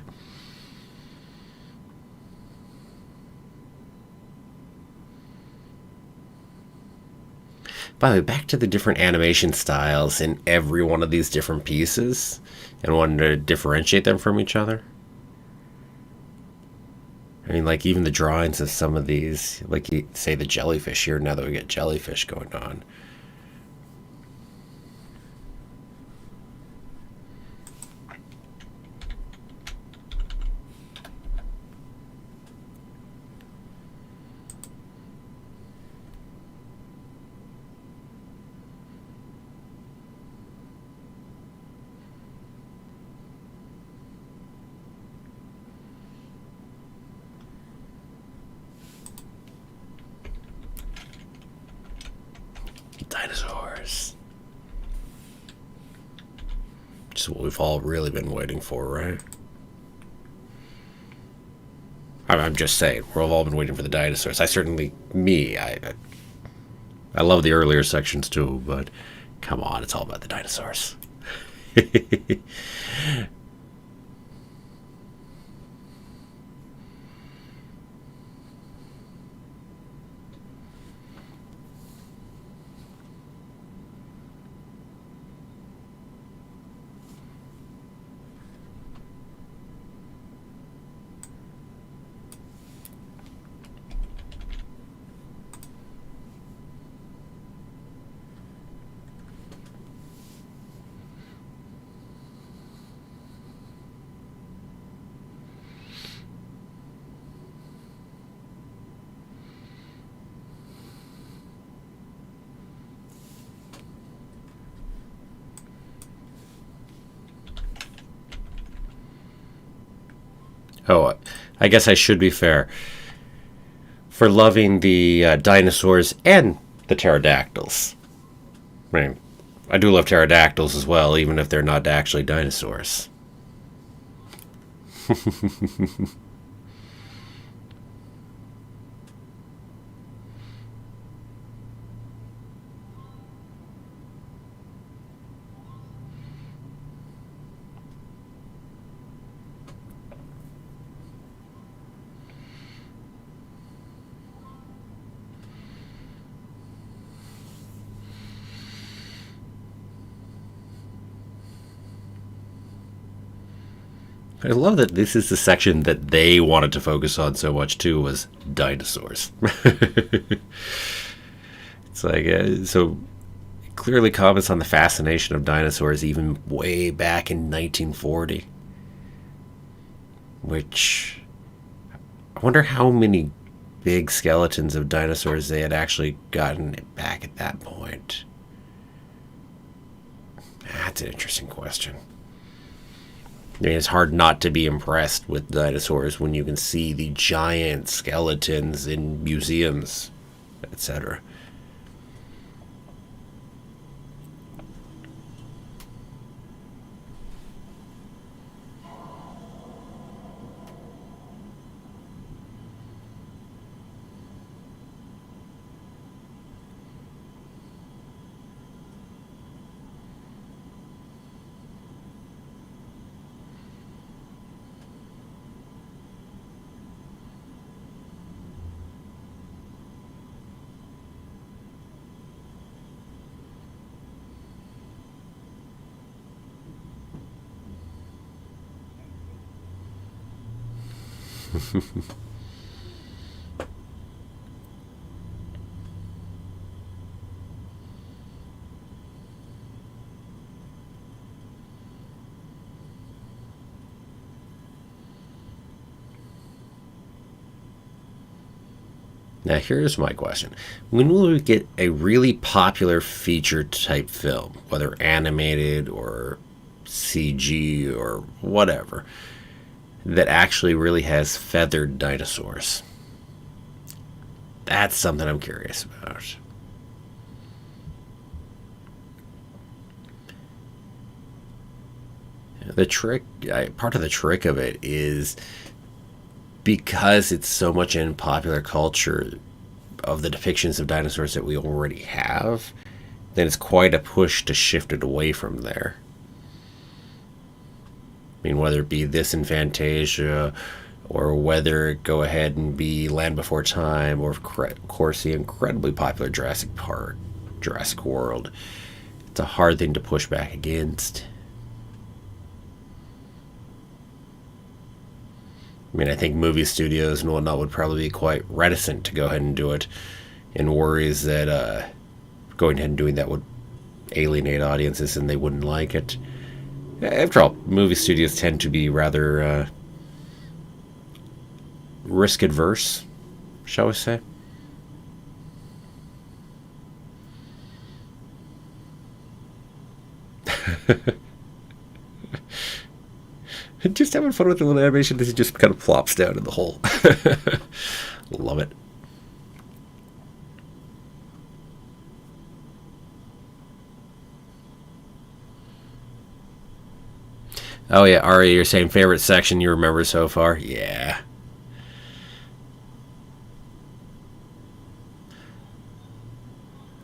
By the way, back to the different animation styles in every one of these different pieces and wanting to differentiate them from each other. I mean, like, even the drawings of some of these, like, you say the jellyfish here, now that we get jellyfish going on. Dinosaurs. Just what we've all really been waiting for, right? I'm just saying, we've all been waiting for the dinosaurs. I certainly, I love the earlier sections too, but come on, it's all about the dinosaurs. Oh, I guess I should be fair. For loving the dinosaurs and the pterodactyls. I mean, I do love pterodactyls as well, even if they're not actually dinosaurs. I love that this is the section that they wanted to focus on so much too, was dinosaurs. It's like, so it clearly comments on the fascination of dinosaurs even way back in 1940. Which, I wonder how many big skeletons of dinosaurs they had actually gotten back at that point. That's an interesting question. I mean, it's hard not to be impressed with dinosaurs when you can see the giant skeletons in museums, etc. Now, here's my question. When will we get a really popular feature type film, whether animated or CG or whatever, that actually really has feathered dinosaurs. That's something I'm curious about. The trick, part of the trick of it is because it's so much in popular culture of the depictions of dinosaurs that we already have, then it's quite a push to shift it away from there. I mean, whether it be this in Fantasia, or whether it go ahead and be Land Before Time, or of course the incredibly popular Jurassic Park, Jurassic World. It's a hard thing to push back against. I mean, I think movie studios and whatnot would probably be quite reticent to go ahead and do it, in worries that going ahead and doing that would alienate audiences and they wouldn't like it. After all, movie studios tend to be rather risk adverse, shall we say. Just having fun with the little animation. This just kind of plops down in the hole. Love it. Oh yeah, Ari, you're saying favorite section you remember so far? Yeah.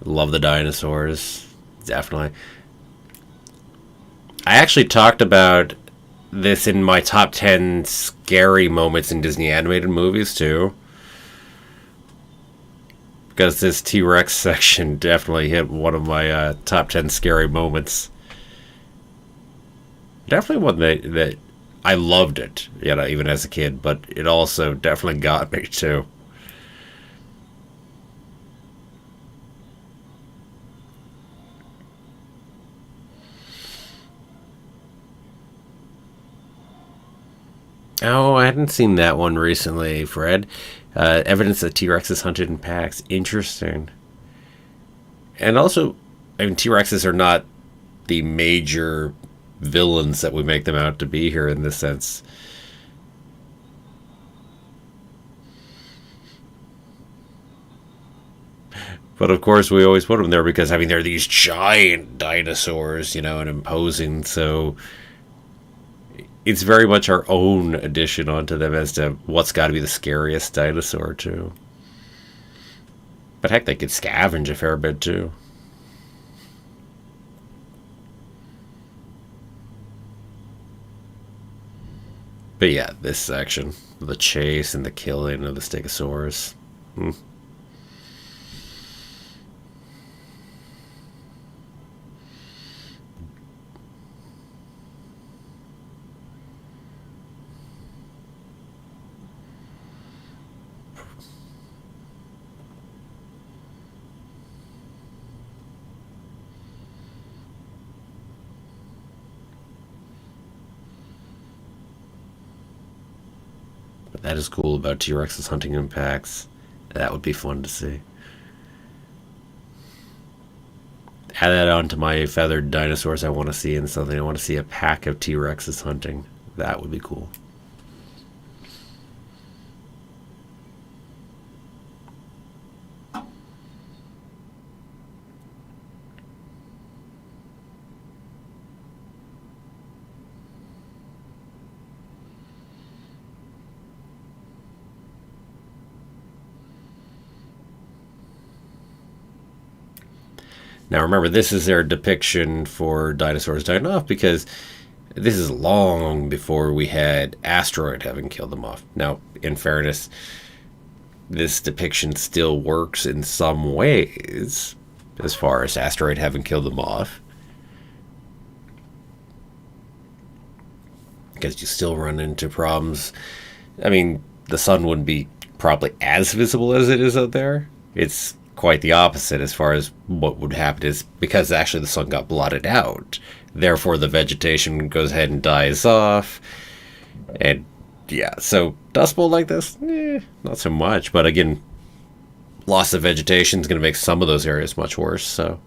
Love the dinosaurs. Definitely. I actually talked about this in my top 10 scary moments in Disney animated movies too, because this T-Rex section definitely hit one of my top 10 scary moments. Definitely one that I loved it, you know, even as a kid, but it also definitely got me too. Oh, I hadn't seen that one recently, Fred. Evidence that T-Rex is hunted in packs. Interesting. And also, I mean, T-Rexes are not the major villains that we make them out to be here in this sense. But of course, we always put them there because, I mean, they're these giant dinosaurs, you know, and imposing, so it's very much our own addition onto them as to what's got to be the scariest dinosaur, too. But heck, they could scavenge a fair bit, too. But yeah, this section, the chase and the killing of the Stegosaurus. But that is cool about T-Rex's hunting in packs. That would be fun to see. Add that on to my feathered dinosaurs I want to see in something. I want to see a pack of T-Rexes hunting. That would be cool. Now remember, this is their depiction for dinosaurs dying off because this is long before we had asteroid having killed them off. Now, in fairness, this depiction still works in some ways as far as asteroid having killed them off, because you still run into problems. I mean, the sun wouldn't be probably as visible as it is out there. It's quite the opposite as far as what would happen is because actually the sun got blotted out. Therefore, the vegetation goes ahead and dies off. And yeah, so Dust Bowl like this, not so much. But again, loss of vegetation is going to make some of those areas much worse. So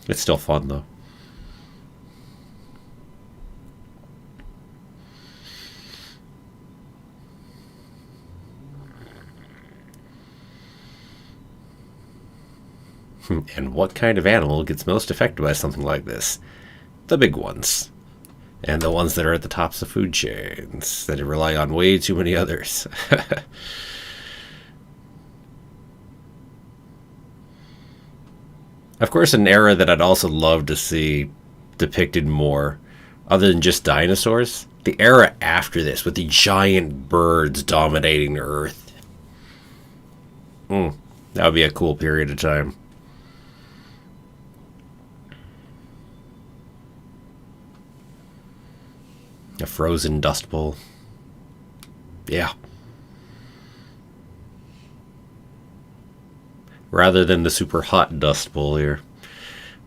it's still fun though. And what kind of animal gets most affected by something like this? The big ones. And the ones that are at the tops of food chains, that rely on way too many others. Of course, an era that I'd also love to see depicted more, other than just dinosaurs, the era after this, with the giant birds dominating Earth. That would be a cool period of time. A frozen dust bowl. Yeah. Rather than the super hot dust bowl here.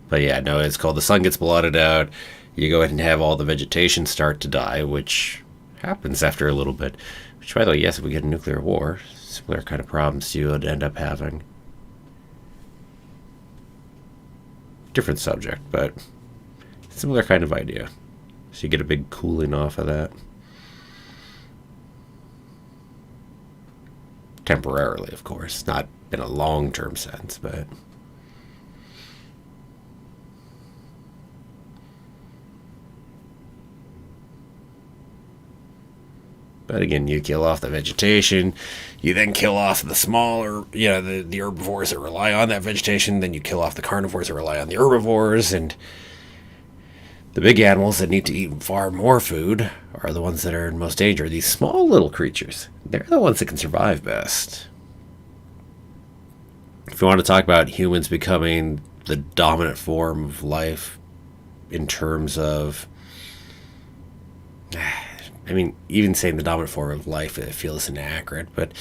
But yeah, no, it's called The Sun Gets Blotted Out. You go ahead and have all the vegetation start to die, which happens after a little bit. Which, by the way, yes, if we get a nuclear war, similar kind of problems you would end up having. Different subject, but similar kind of idea. So you get a big cooling off of that. Temporarily, of course. Not in a long-term sense, but... But again, you kill off the vegetation, you then kill off the smaller, the herbivores that rely on that vegetation, then you kill off the carnivores that rely on the herbivores, and the big animals that need to eat far more food are the ones that are in most danger. These small little creatures, they're the ones that can survive best. If you want to talk about humans becoming the dominant form of life in terms of... I mean, even saying the dominant form of life, it feels inaccurate. But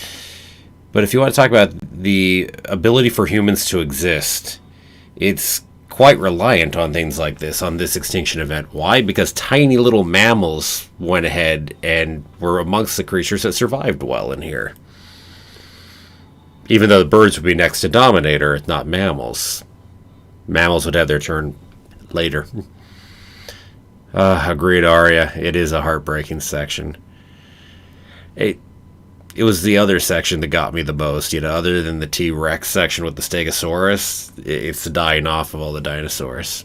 if you want to talk about the ability for humans to exist, it's quite reliant on things like this, on this extinction event. Why? Because tiny little mammals went ahead and were amongst the creatures that survived well in here. Even though the birds would be next to dominate Earth, not mammals. Mammals would have their turn later. Agreed, Arya. It is a heartbreaking section. It was the other section that got me the most, other than the T-Rex section with the Stegosaurus. It's the dying off of all the dinosaurs.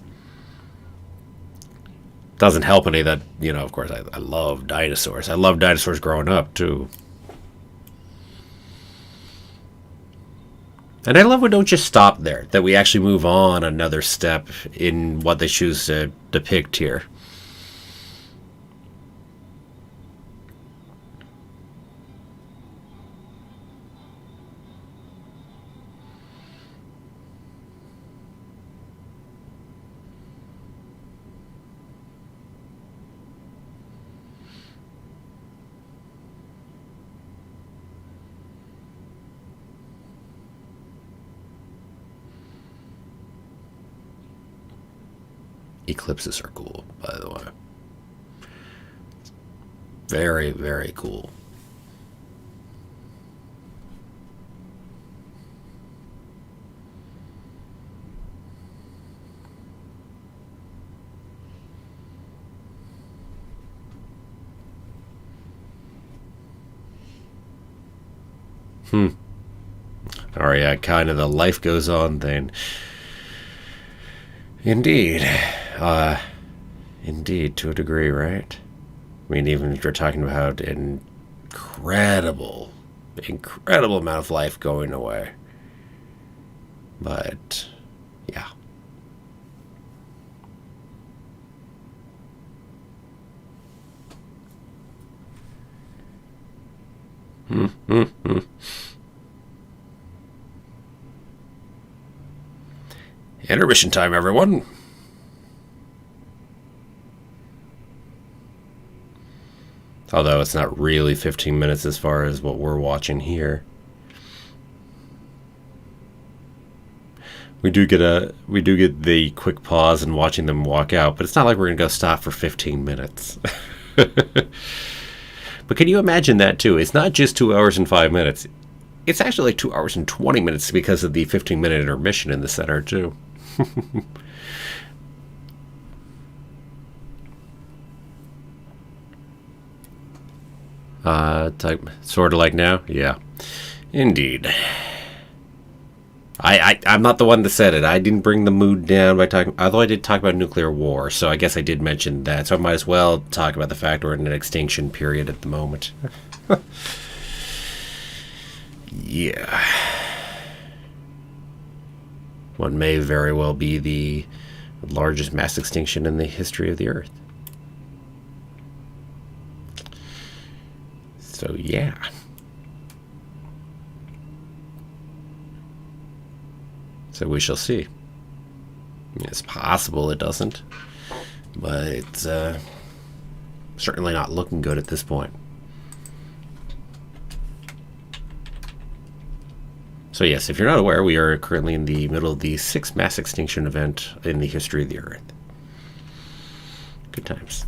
Doesn't help any that, of course, I love dinosaurs. I love dinosaurs growing up, too. And I love we don't just stop there, that we actually move on another step in what they choose to depict here. Eclipses are cool, by the way. Very, very cool. Or yeah, kind of the life goes on thing. Indeed. Indeed, to a degree, right? I mean, even if you're talking about an incredible amount of life going away. But, yeah. Intermission time, everyone. Although it's not really 15 minutes as far as what we're watching here. We do get the quick pause and watching them walk out, but it's not like we're going to go stop for 15 minutes. But can you imagine that too? It's not just 2 hours and 5 minutes. It's actually like 2 hours and 20 minutes because of the 15-minute intermission in the center too. Type sort of like now? Yeah. Indeed. I'm not the one that said it. I didn't bring the mood down by talking, although I did talk about nuclear war, so I guess I did mention that. So I might as well talk about the fact we're in an extinction period at the moment. Yeah. What may very well be the largest mass extinction in the history of the Earth. So, yeah. So we shall see. It's possible it doesn't, but it's certainly not looking good at this point. So yes, if you're not aware, we are currently in the middle of the 6th mass extinction event in the history of the Earth. Good times.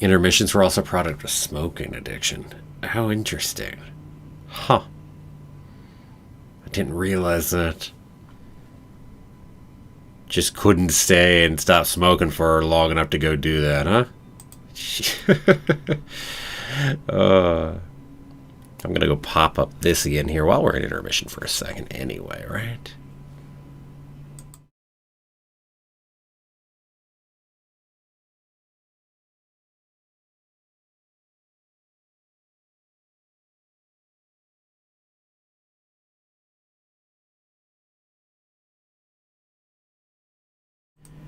Intermissions were also a product of smoking addiction. How interesting. Huh. I didn't realize that. Just couldn't stay and stop smoking for long enough to go do that, huh? I'm gonna go pop up this again here while we're in intermission for a second anyway, right?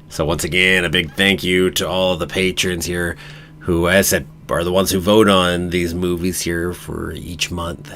So once again, a big thank you to all of the patrons here who, as I said, are the ones who vote on these movies here for each month.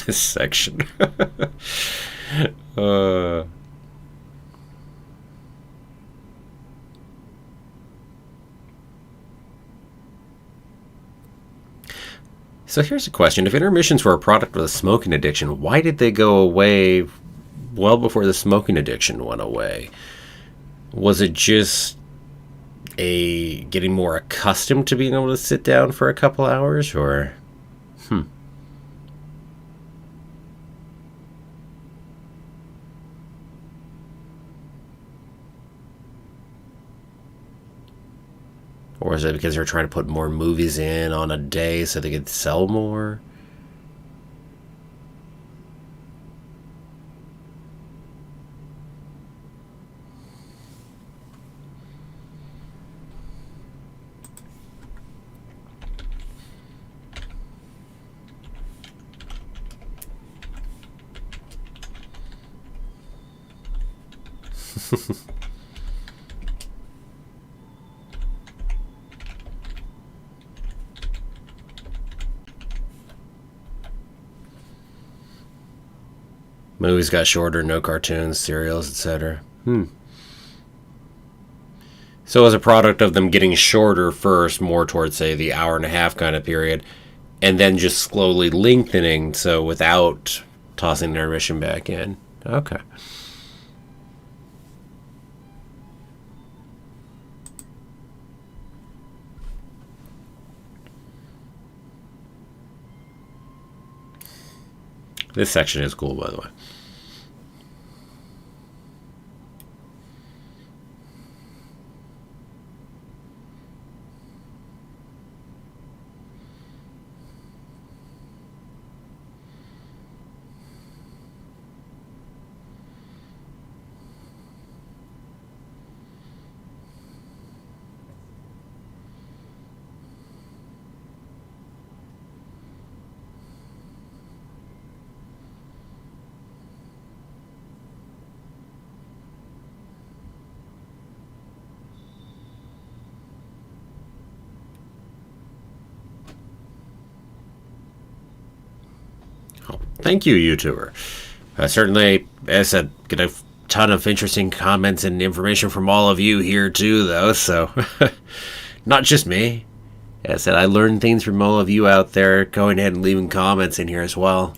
This section. So here's a question. If intermissions were a product of the smoking addiction, why did they go away well before the smoking addiction went away? Was it just a getting more accustomed to being able to sit down for a couple hours, or or is it because they're trying to put more movies in on a day so they could sell more? Movies got shorter, no cartoons, serials, etc. So as a product of them getting shorter first, more towards, say, the hour and a half kind of period, and then just slowly lengthening, so without tossing intermission back in. Okay. This section is cool, by the way. Thank you, YouTuber. Certainly, as I said, get a ton of interesting comments and information from all of you here too, though. So, not just me. As I said, I learned things from all of you out there. Going ahead and leaving comments in here as well.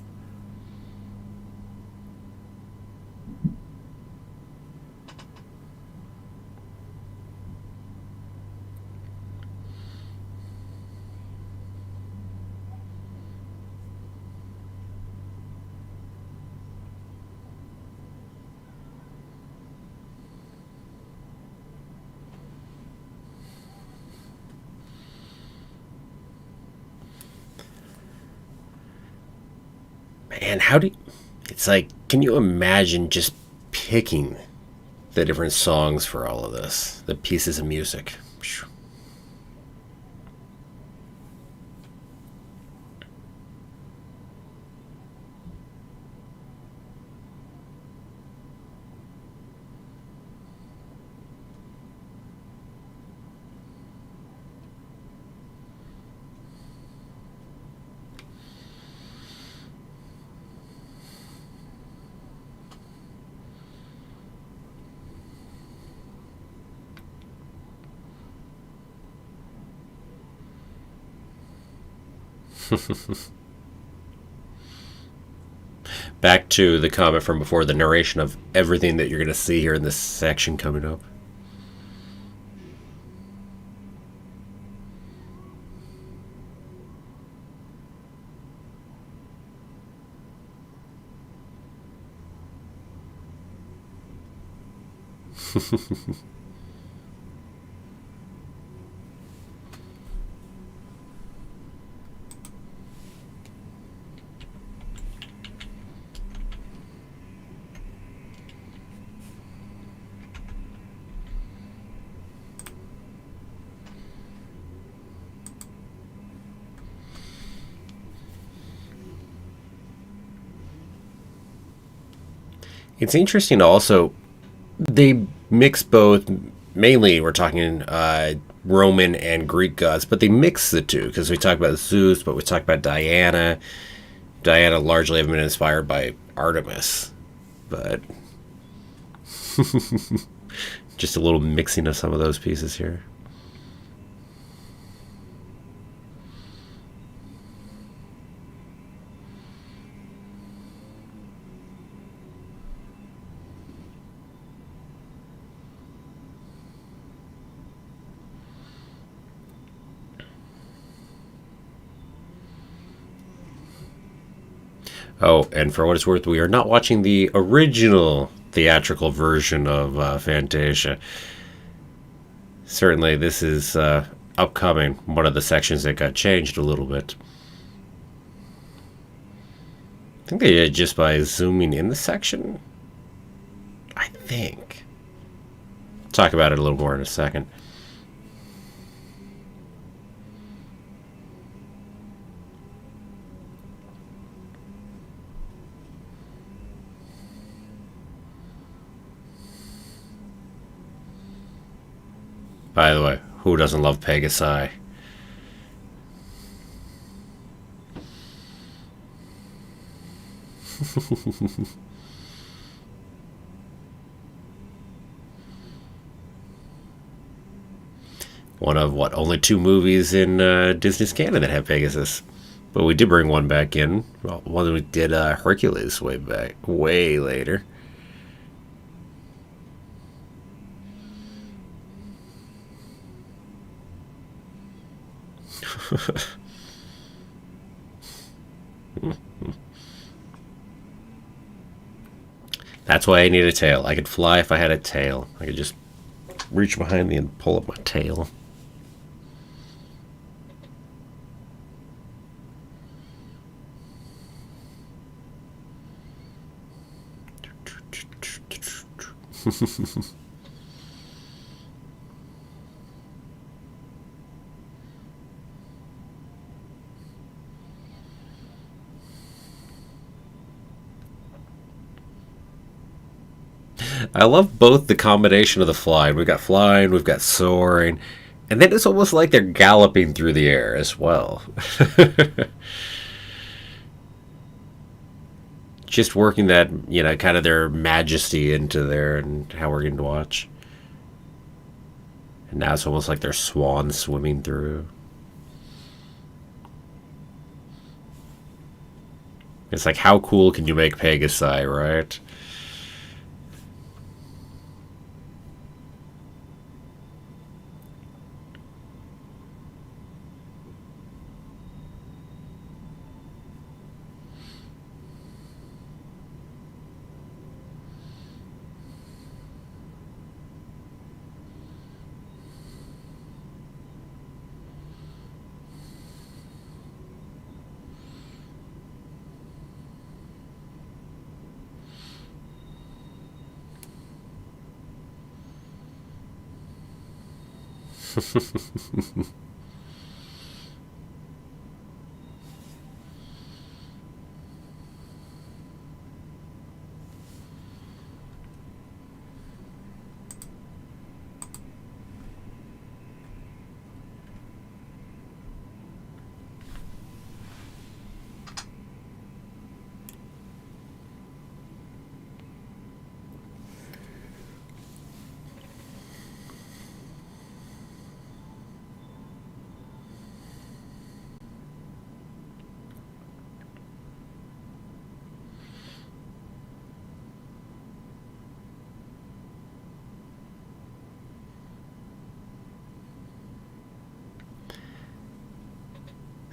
Man, it's like, can you imagine just picking the different songs for all of this? The pieces of music. Back to the comment from before, the narration of everything that you're going to see here in this section coming up. It's interesting also, they mix both, mainly we're talking Roman and Greek gods, but they mix the two because we talk about Zeus, but we talk about Diana. Diana largely have been inspired by Artemis, but just a little mixing of some of those pieces here. Oh, and for what it's worth, we are not watching the original theatrical version of Fantasia. Certainly, this is upcoming, one of the sections that got changed a little bit. I think they did it just by zooming in the section. I think. Talk about it a little more in a second. By the way, who doesn't love Pegasi? One of, what, only 2 movies in Disney's canon that have Pegasus. But we did bring one back in. Well, one that we did Hercules way later. That's why I need a tail. I could fly if I had a tail. I could just reach behind me and pull up my tail. I love both the combination of the flying. We've got flying, we've got soaring, and then it's almost like they're galloping through the air as well. just working that, kind of their majesty into there and how we're going to watch. And now it's almost like they're swans swimming through. It's like, how cool can you make Pegasi, right?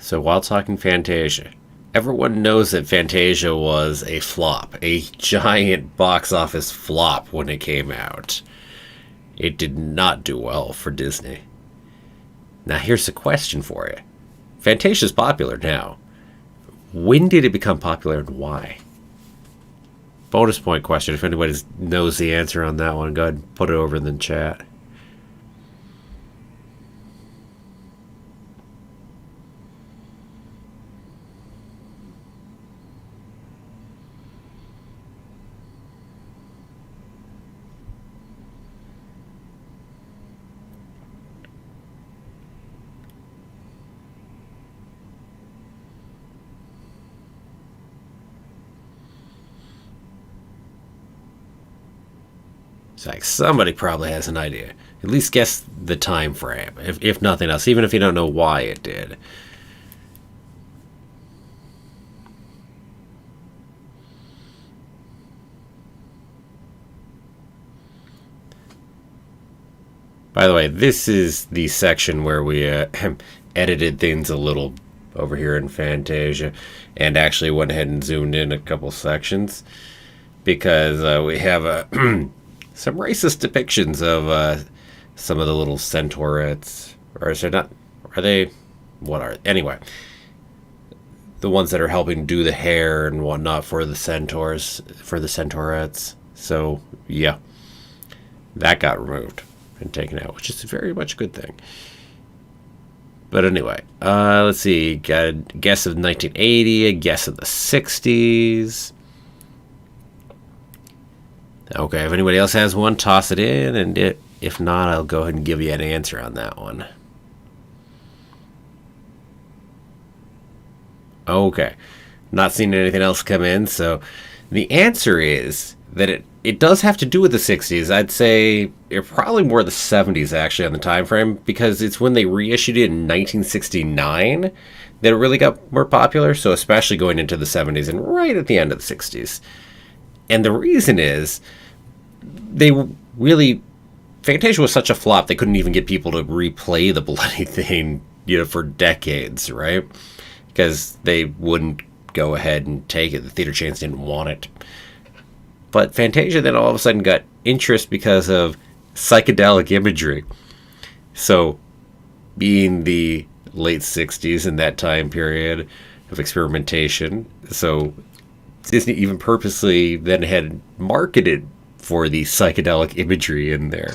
So while talking Fantasia, everyone knows that Fantasia was a flop, a giant box office flop when it came out. It did not do well for Disney. Now here's a question for you. Fantasia's popular now. When did it become popular and why? Bonus point question. If anybody knows the answer on that one, go ahead and put it over in the chat. It's like somebody probably has an idea. At least guess the time frame, if nothing else, even if you don't know why it did. By the way, this is the section where we edited things a little over here in Fantasia and actually went ahead and zoomed in a couple sections because we have some racist depictions of some of the little centaurettes. Or is there not? Are they? What are? Anyway, the ones that are helping do the hair and whatnot for the centaurs, for the centaurettes. So, yeah. That got removed and taken out, which is very much a good thing. But anyway, let's see. Got a guess of 1980, a guess of the 60s. Okay, if anybody else has one, toss it in, and if not, I'll go ahead and give you an answer on that one. Okay, not seeing anything else come in, so the answer is that it does have to do with the 60s. I'd say it probably more the 70s, actually, on the time frame, because it's when they reissued it in 1969 that it really got more popular, so especially going into the 70s and right at the end of the 60s. And the reason is Fantasia was such a flop they couldn't even get people to replay the bloody thing, for decades, right? Because they wouldn't go ahead and take it. The theater chains didn't want it. But Fantasia then all of a sudden got interest because of psychedelic imagery. So, being the late 60s and that time period of experimentation, so Disney even purposely then had marketed for the psychedelic imagery in there.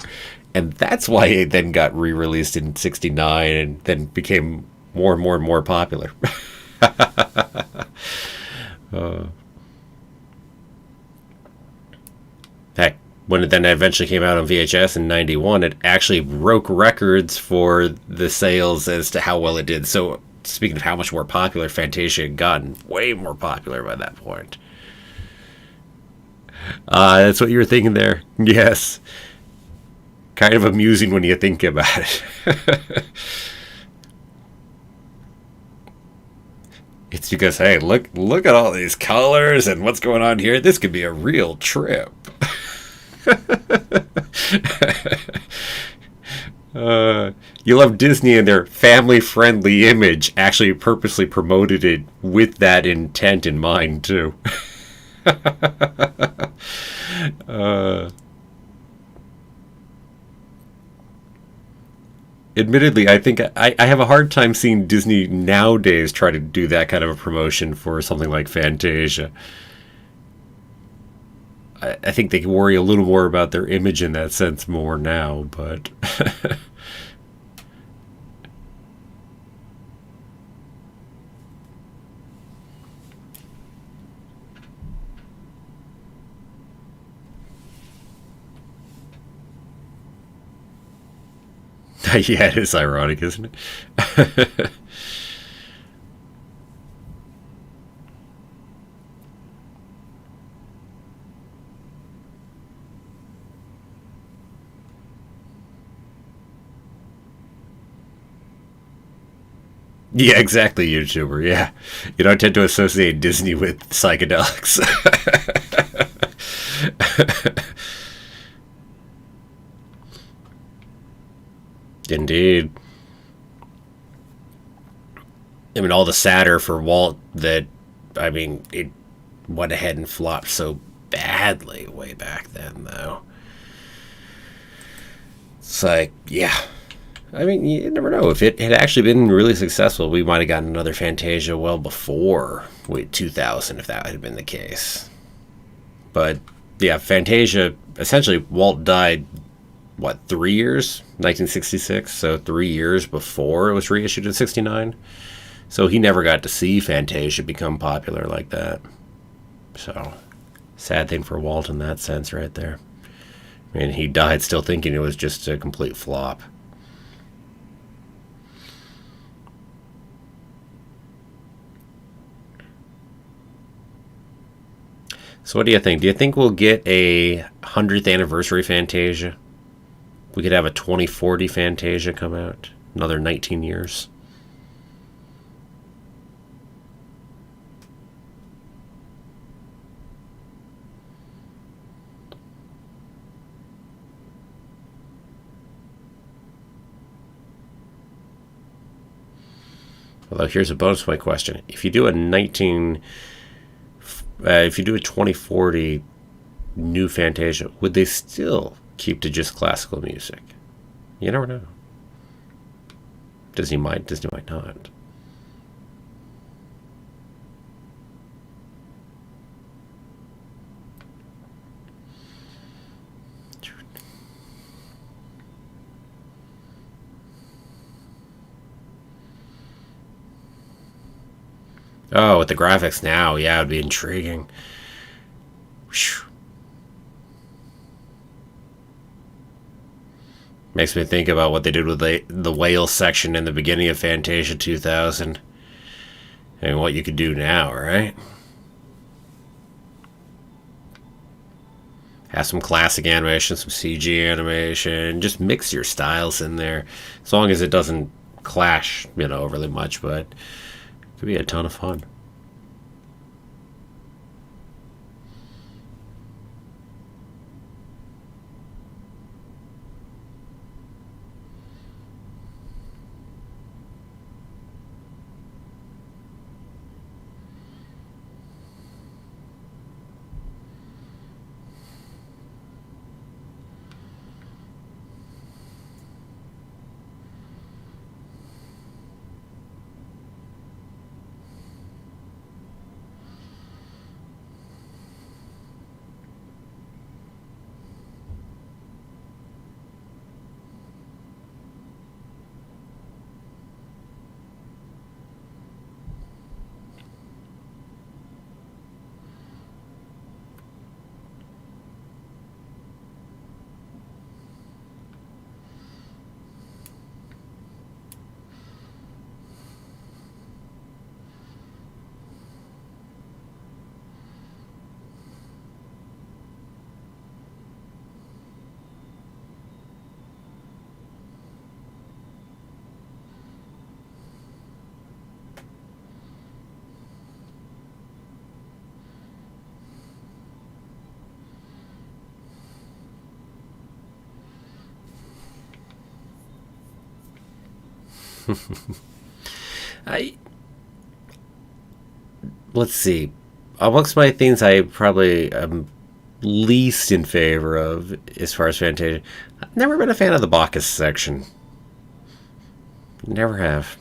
And that's why it then got re-released in 69 and then became more and more and more popular. Heck, when it then eventually came out on VHS in 91, it actually broke records for the sales as to how well it did. So, speaking of how much more popular Fantasia had gotten, way more popular by that point. That's what you were thinking there. Yes. Kind of amusing when you think about it. It's because, hey, look at all these colors and what's going on here. This could be a real trip. You love Disney and their family-friendly image actually purposely promoted it with that intent in mind, too. Admittedly, I think I have a hard time seeing Disney nowadays try to do that kind of a promotion for something like Fantasia. I think they can worry a little more about their image in that sense more now, but yeah, it is ironic, isn't it? Yeah, exactly, YouTuber. Yeah, you don't tend to associate Disney with psychedelics. Indeed. I mean, all the sadder for Walt that, I mean, it went ahead and flopped so badly way back then, though. It's like, yeah. I mean, you never know. If it had actually been really successful, we might have gotten another Fantasia well before 2000, if that had been the case. But, yeah, Fantasia, essentially, Walt died, what, 3 years? 1966, so 3 years before it was reissued in 69. So he never got to see Fantasia become popular like that. So, sad thing for Walt in that sense right there. I mean, he died still thinking it was just a complete flop. So what do you think? Do you think we'll get a 100th anniversary Fantasia? We could have a 2040 Fantasia come out. Another 19 years. Although here's a bonus point question: if you do a 2040 new Fantasia, would they still keep to just classical music? You never know. Disney might not. Oh, with the graphics now, yeah, it'd be intriguing. Whew. Makes me think about what they did with the whale section in the beginning of Fantasia 2000 and what you could do now, right? Have some classic animation, some CG animation, just mix your styles in there, as long as it doesn't clash, overly much, but it could be a ton of fun. I let's see. Amongst my things, I probably am least in favor of as far as Fantasia. I've never been a fan of the Bacchus section. Never have.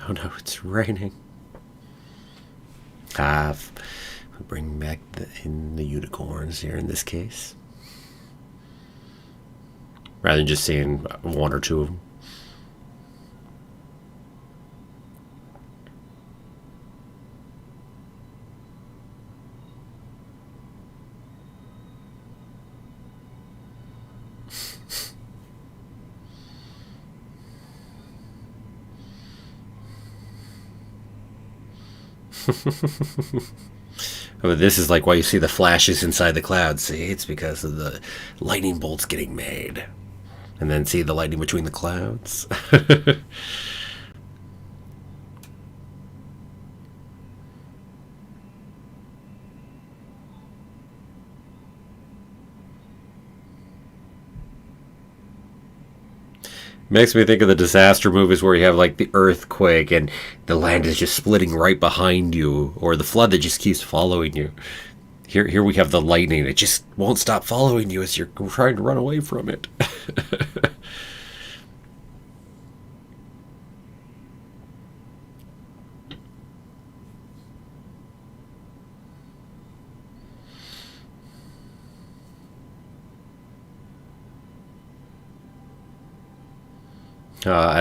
Oh no, it's raining. We'll bring back the unicorns here in this case. Rather than just seeing one or two of them. Oh, this is like why you see the flashes inside the clouds. See, it's because of the lightning bolts getting made. And then see the lightning between the clouds. Makes me think of the disaster movies where you have like the earthquake and the land is just splitting right behind you, or the flood that just keeps following you. Here we have the lightning. It just won't stop following you as you're trying to run away from it.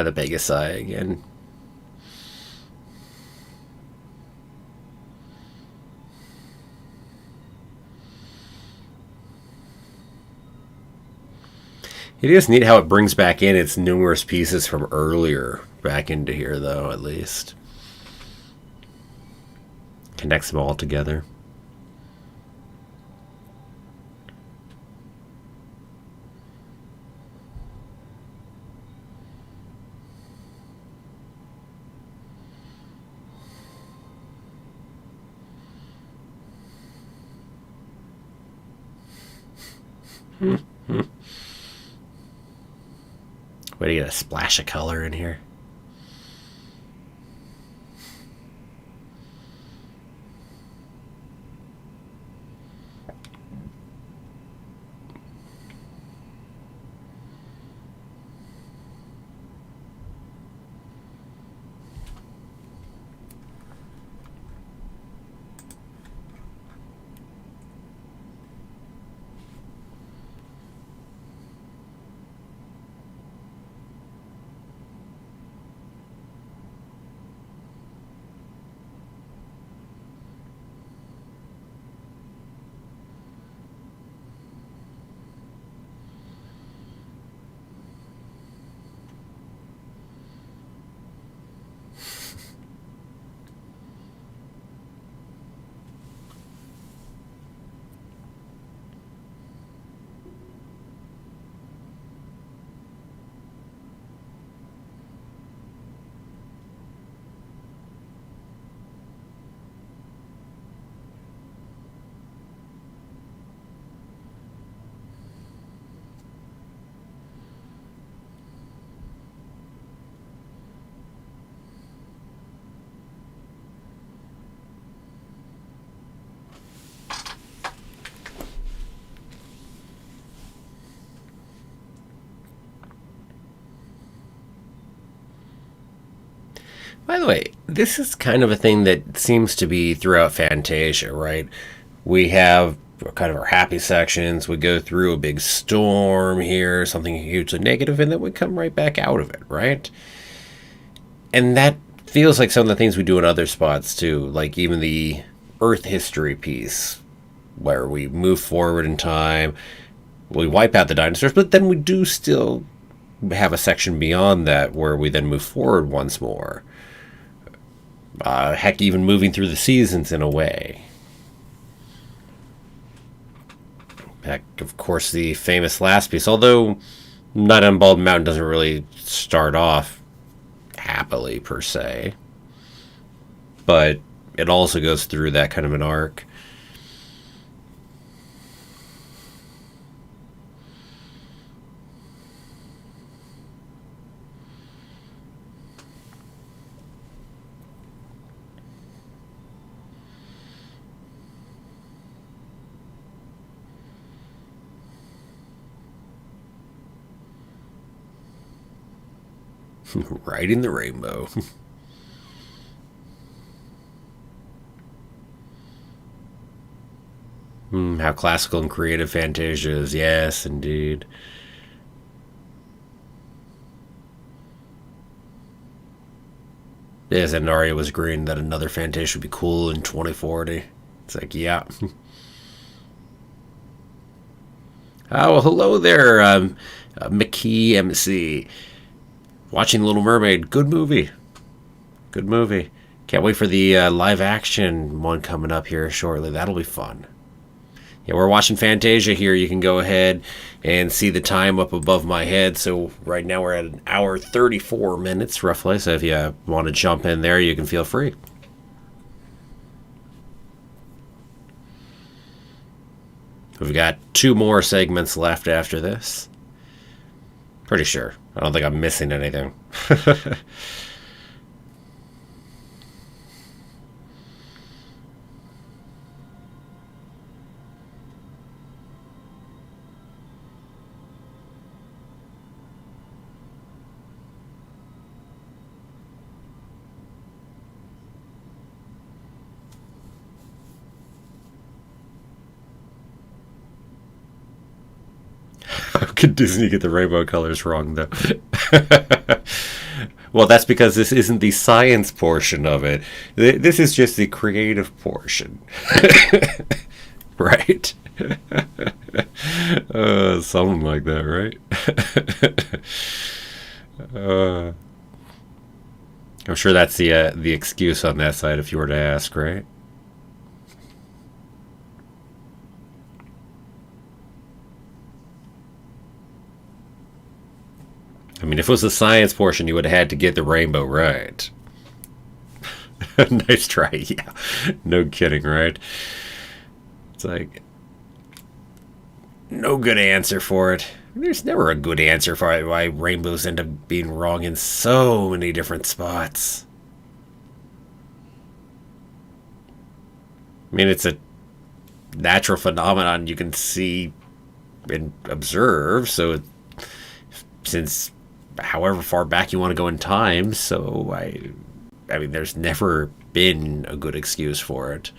The Vegas eye again. It is neat how it brings back in its numerous pieces from earlier back into here, though, at least. Connects them all together. Way to get a splash of color in here. By the way, this is kind of a thing that seems to be throughout Fantasia, right? We have kind of our happy sections. We go through a big storm here, something hugely negative, and then we come right back out of it, right? And that feels like some of the things we do in other spots too, like even the Earth history piece, where we move forward in time, we wipe out the dinosaurs, but then we do still have a section beyond that where we then move forward once more. Heck, even moving through the seasons in a way. Heck, of course, the famous last piece, although Night on Bald Mountain doesn't really start off happily per se, but it also goes through that kind of an arc. Riding the rainbow. How classical and creative Fantasia is. Yes, indeed. Yes, and Arya was agreeing that another Fantasia would be cool in 2040. It's like, yeah. Oh, well, hello there, McKee MC. Watching Little Mermaid. Good movie. Good movie. Can't wait for the live action one coming up here shortly. That'll be fun. Yeah, we're watching Fantasia here. You can go ahead and see the time up above my head. So right now we're at 1 hour 34 minutes roughly. So if you want to jump in there, you can feel free. We've got 2 more segments left after this. Pretty sure. I don't think I'm missing anything. How could Disney get the rainbow colors wrong, though? Well, that's because this isn't the science portion of it. This is just the creative portion. Right? Something like that, right? I'm sure that's the excuse on that side if you were to ask, right? I mean, if it was the science portion, you would have had to get the rainbow right. Nice try, yeah. No kidding, right? It's like, no good answer for it. There's never a good answer for why rainbows end up being wrong in so many different spots. I mean, it's a natural phenomenon you can see and observe, so since however far back you want to go in time, so I mean, there's never been a good excuse for it.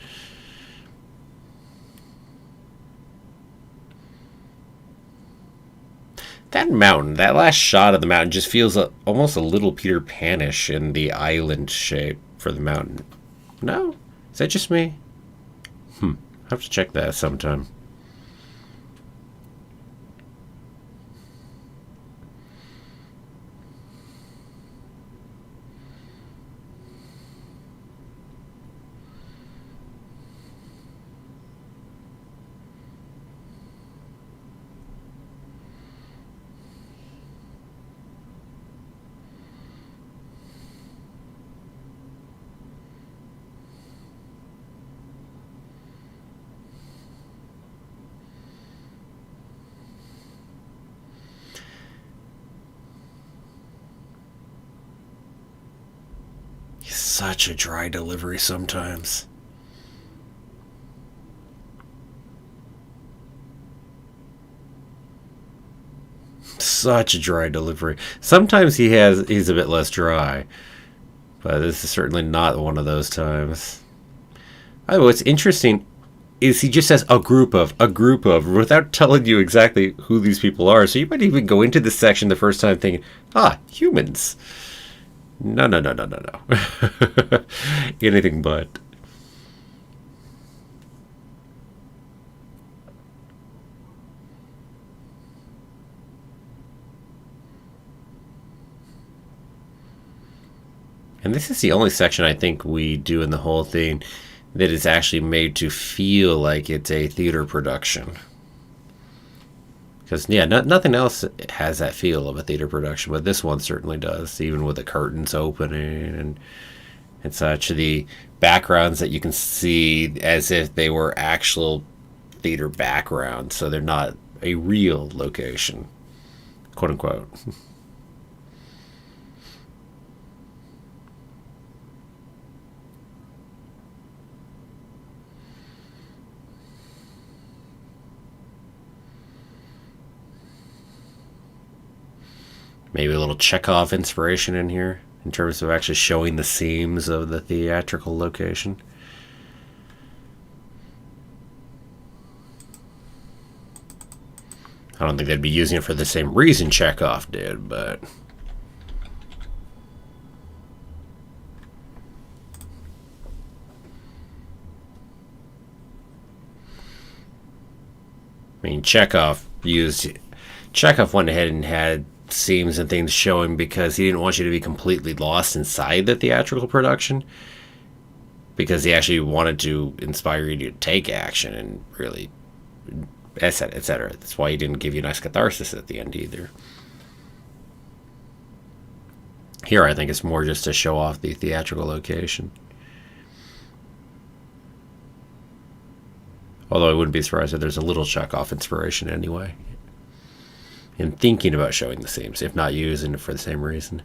That mountain, that last shot of the mountain just feels almost a little Peter Panish in the island shape for the mountain. No? Is that just me? I'll have to check that sometime. Such a dry delivery sometimes. Such a dry delivery. Sometimes he's a bit less dry, but this is certainly not one of those times. Oh, what's interesting is he just says a group of, without telling you exactly who these people are. So you might even go into this section the first time thinking, humans. No. Anything but. And this is the only section I think we do in the whole thing that is actually made to feel like it's a theater production. Because, nothing else has that feel of a theater production, but this one certainly does, even with the curtains opening and such. The backgrounds that you can see as if they were actual theater backgrounds, so they're not a real location, quote unquote. Maybe a little Chekhov inspiration in here in terms of actually showing the seams of the theatrical location. I don't think they'd be using it for the same reason Chekhov did, but... I mean, Chekhov went ahead and had seams and things showing because he didn't want you to be completely lost inside the theatrical production, because he actually wanted to inspire you to take action and really, etc., etc. That's why he didn't give you a nice catharsis at the end either. Here, I think it's more just to show off the theatrical location. Although I wouldn't be surprised if there's a little Chekhov inspiration anyway, in thinking about showing the seams, if not using it for the same reason.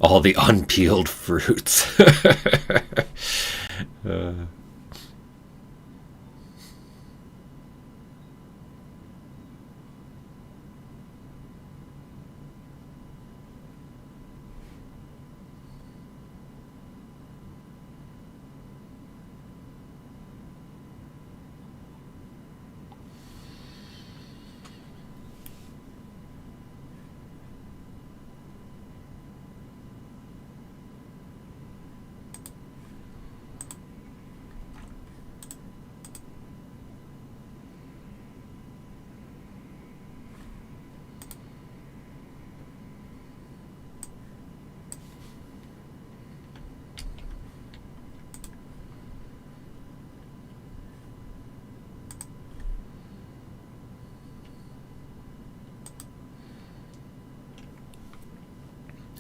All the unpeeled fruits.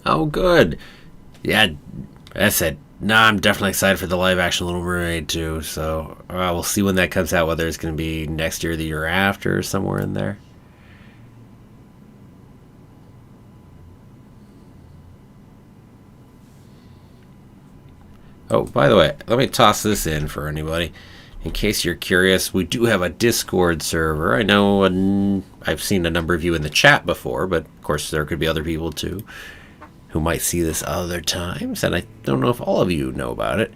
Oh, good. Yeah, I said, I'm definitely excited for the live-action Little Mermaid, too. So we'll see when that comes out, whether it's going to be next year or the year after, or somewhere in there. Oh, by the way, let me toss this in for anybody. In case you're curious, we do have a Discord server. I know I've seen a number of you in the chat before, but of course there could be other people, too, who might see this other times, and I don't know if all of you know about it.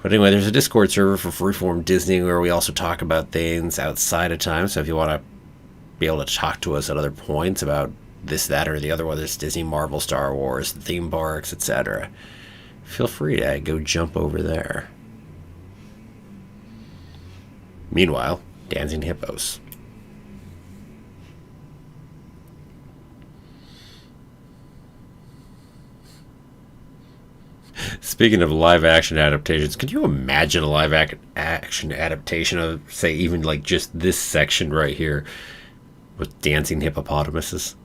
But anyway, there's a Discord server for Freeform Disney where we also talk about things outside of time, so if you want to be able to talk to us at other points about this, that, or the other, whether it's Disney, Marvel, Star Wars, the theme parks, etc., feel free to go jump over there. Meanwhile, Dancing Hippos. Speaking of live-action adaptations, can you imagine a live-action adaptation of, say, even like just this section right here with dancing hippopotamuses?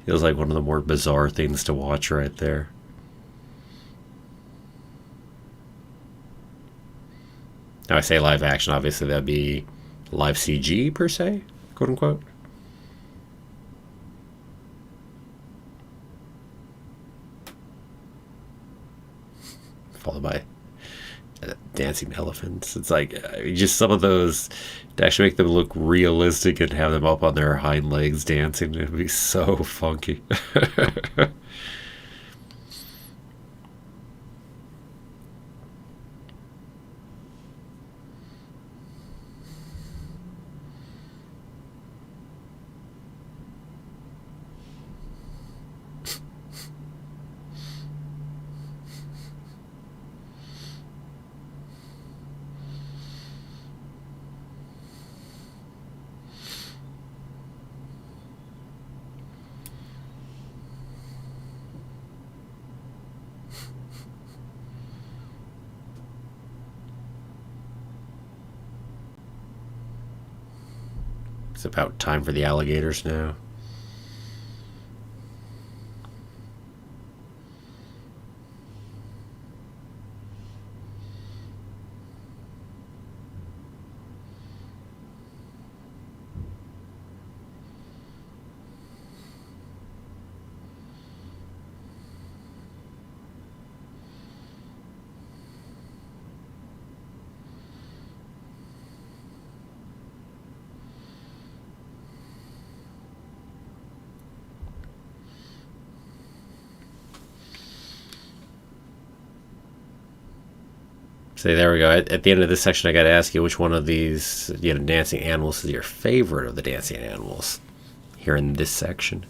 Feels like one of the more bizarre things to watch right there. Now I say live action, obviously that'd be live CG per se, quote unquote. Followed by dancing elephants. It's like just some of those to actually make them look realistic and have them up on their hind legs dancing. It would be so funky. It's about time for the alligators now. So there we go. At the end of this section, I got to ask you which one of these, dancing animals is your favorite of the dancing animals here in this section.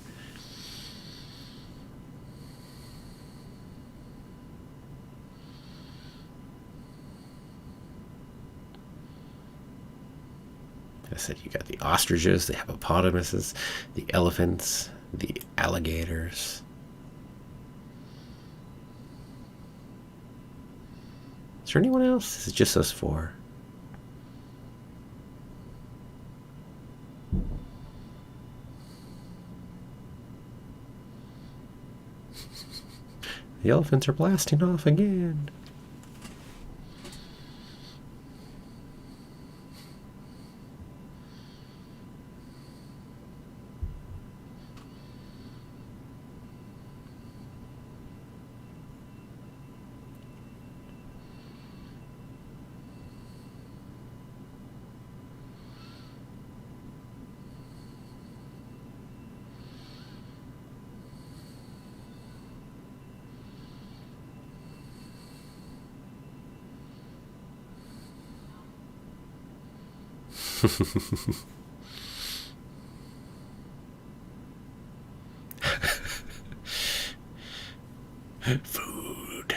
I said you got the ostriches, the hippopotamuses, the elephants, the alligators. Is there anyone else? Is it just us four? The elephants are blasting off again. Food.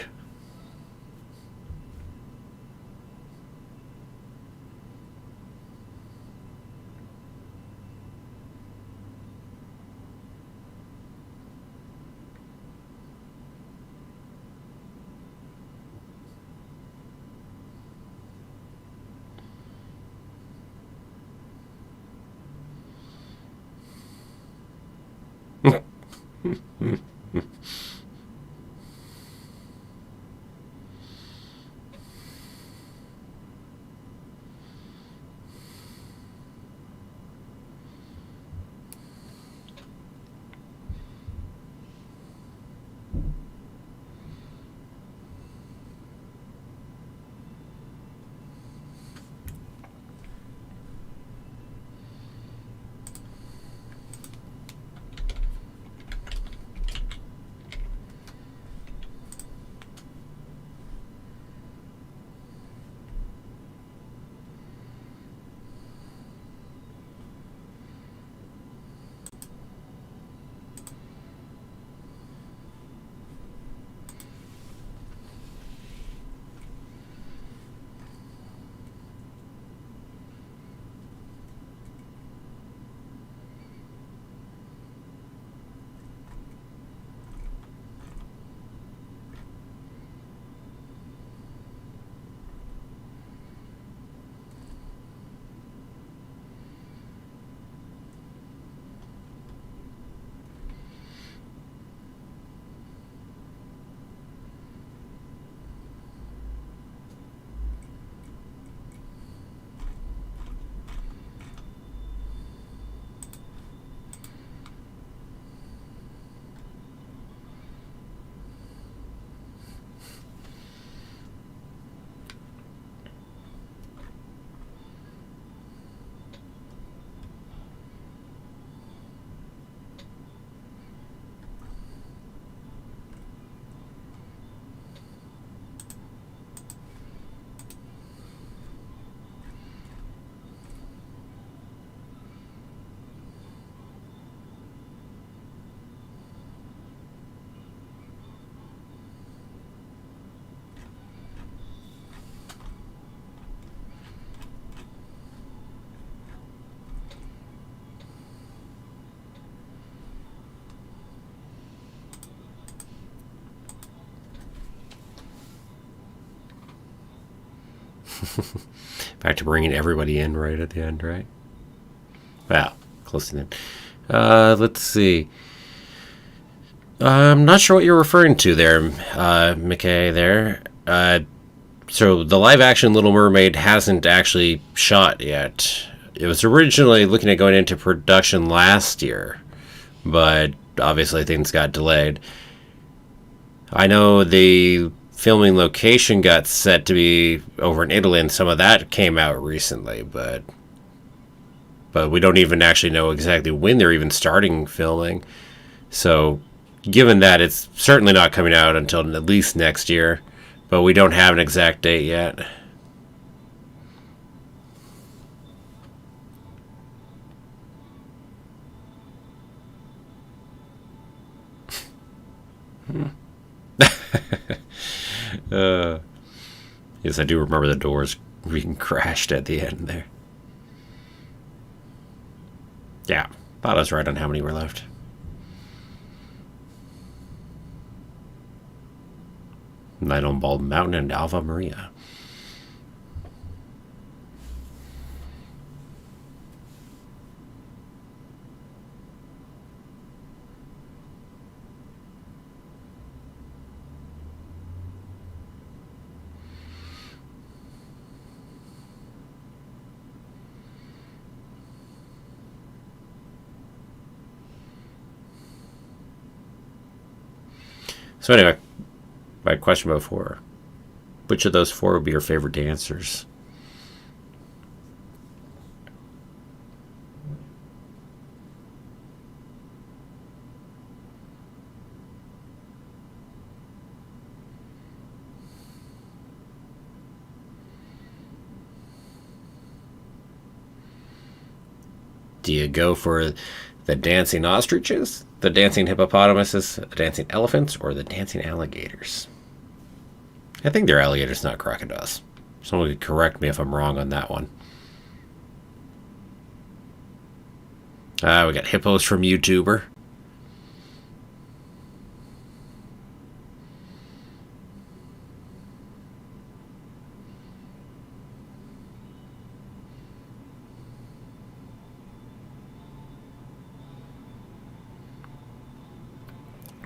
Back to bringing everybody in right at the end, right? Well, close to the end. Let's see. I'm not sure what you're referring to there, McKay, there. So the live-action Little Mermaid hasn't actually shot yet. It was originally looking at going into production last year, but obviously things got delayed. I know the filming location got set to be over in Italy, and some of that came out recently, but we don't even actually know exactly when they're even starting filming. So given that, it's certainly not coming out until at least next year, but we don't have an exact date yet. Yes, I do remember the doors being crashed at the end there. Yeah, thought I was right on how many were left. Night on Bald Mountain and Ave Maria. So anyway, my question before, which of those four would be your favorite dancers? Do you go for the dancing ostriches, the dancing hippopotamuses, the dancing elephants, or the dancing alligators? I think they're alligators, not crocodiles. Someone could correct me if I'm wrong on that one. We got hippos from YouTuber.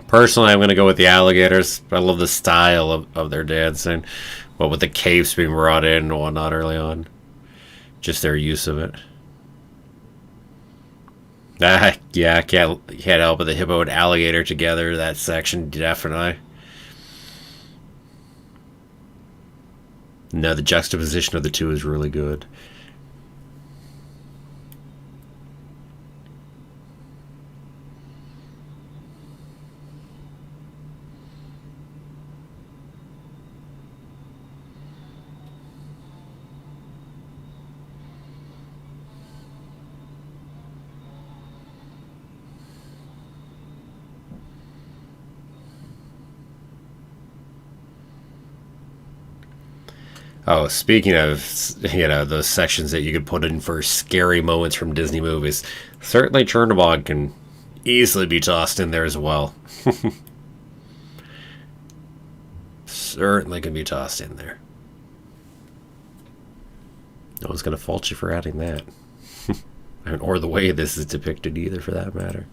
Personally, I'm going to go with the alligators. I love the style of their dancing. Well, with the capes being brought in and whatnot early on. Just their use of it. Yeah, I can't help but the hippo and alligator together. That section, definitely. No, the juxtaposition of the two is really good. Oh, speaking of, those sections that you could put in for scary moments from Disney movies, certainly Chernobog can easily be tossed in there as well. Certainly can be tossed in there. No one's going to fault you for adding that. Or the way this is depicted either, for that matter.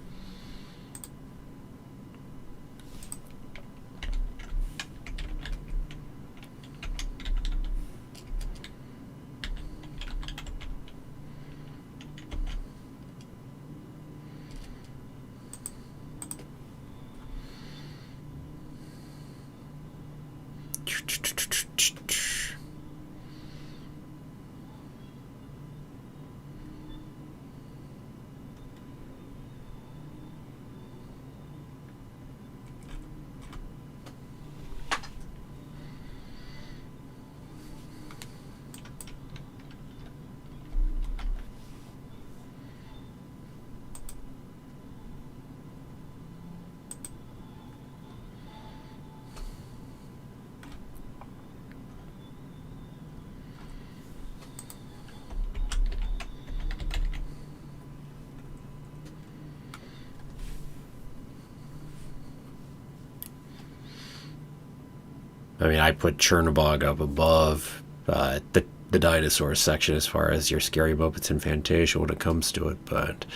I mean, I put Chernobog up above the Dinosaurs section as far as your scary moments in Fantasia when it comes to it, but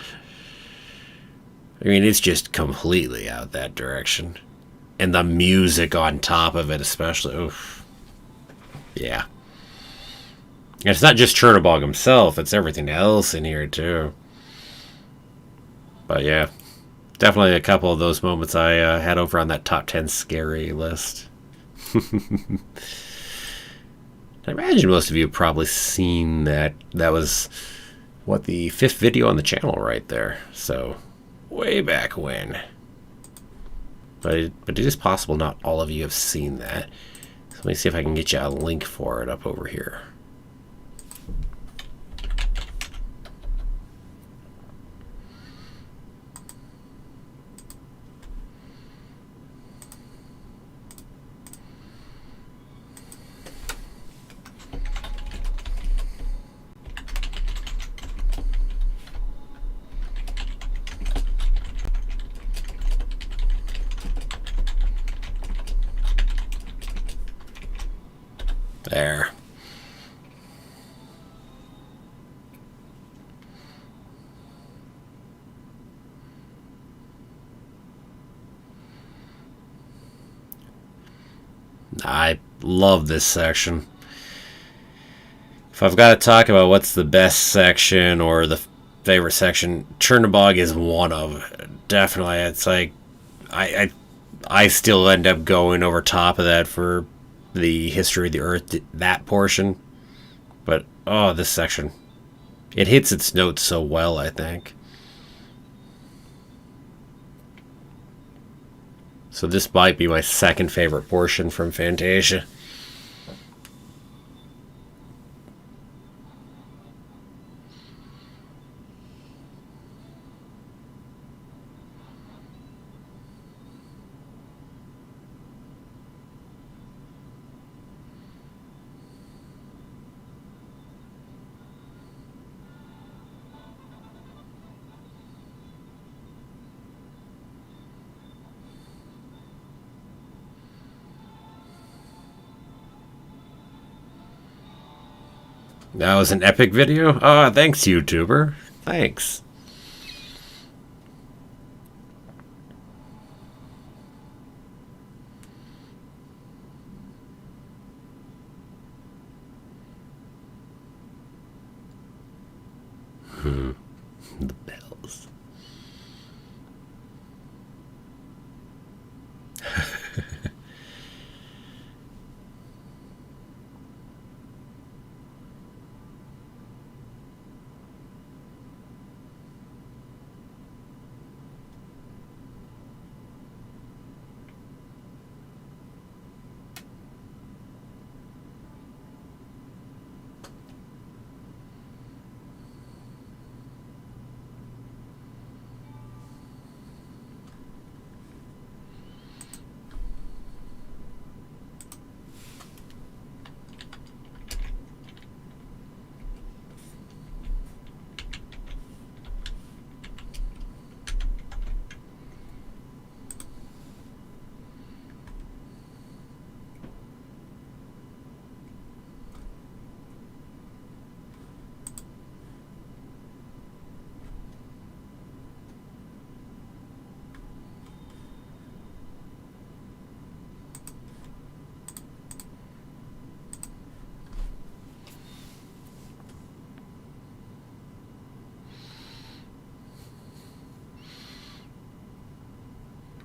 I mean, it's just completely out that direction. And the music on top of it, especially. Oof. Yeah. And it's not just Chernobog himself, it's everything else in here, too. But yeah, definitely a couple of those moments I had over on that top 10 scary list. I imagine most of you have probably seen that. That was, what, the 5th video on the channel right there. So, way back when. But it is possible not all of you have seen that. So let me see if I can get you a link for it up over here. There. I love this section. If I've got to talk about what's the best section or the favorite section, Chernobog is one of. Definitely. It's like I still end up going over top of that for the history of the Earth, that portion. But oh, this section, it hits its notes so well, I think. So this might be my second favorite portion from Fantasia. That was an epic video? Oh, thanks, YouTuber. Thanks. The bells.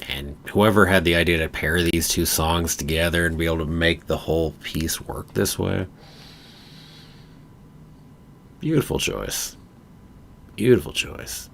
And whoever had the idea to pair these two songs together and be able to make the whole piece work this way. Beautiful choice. Beautiful choice.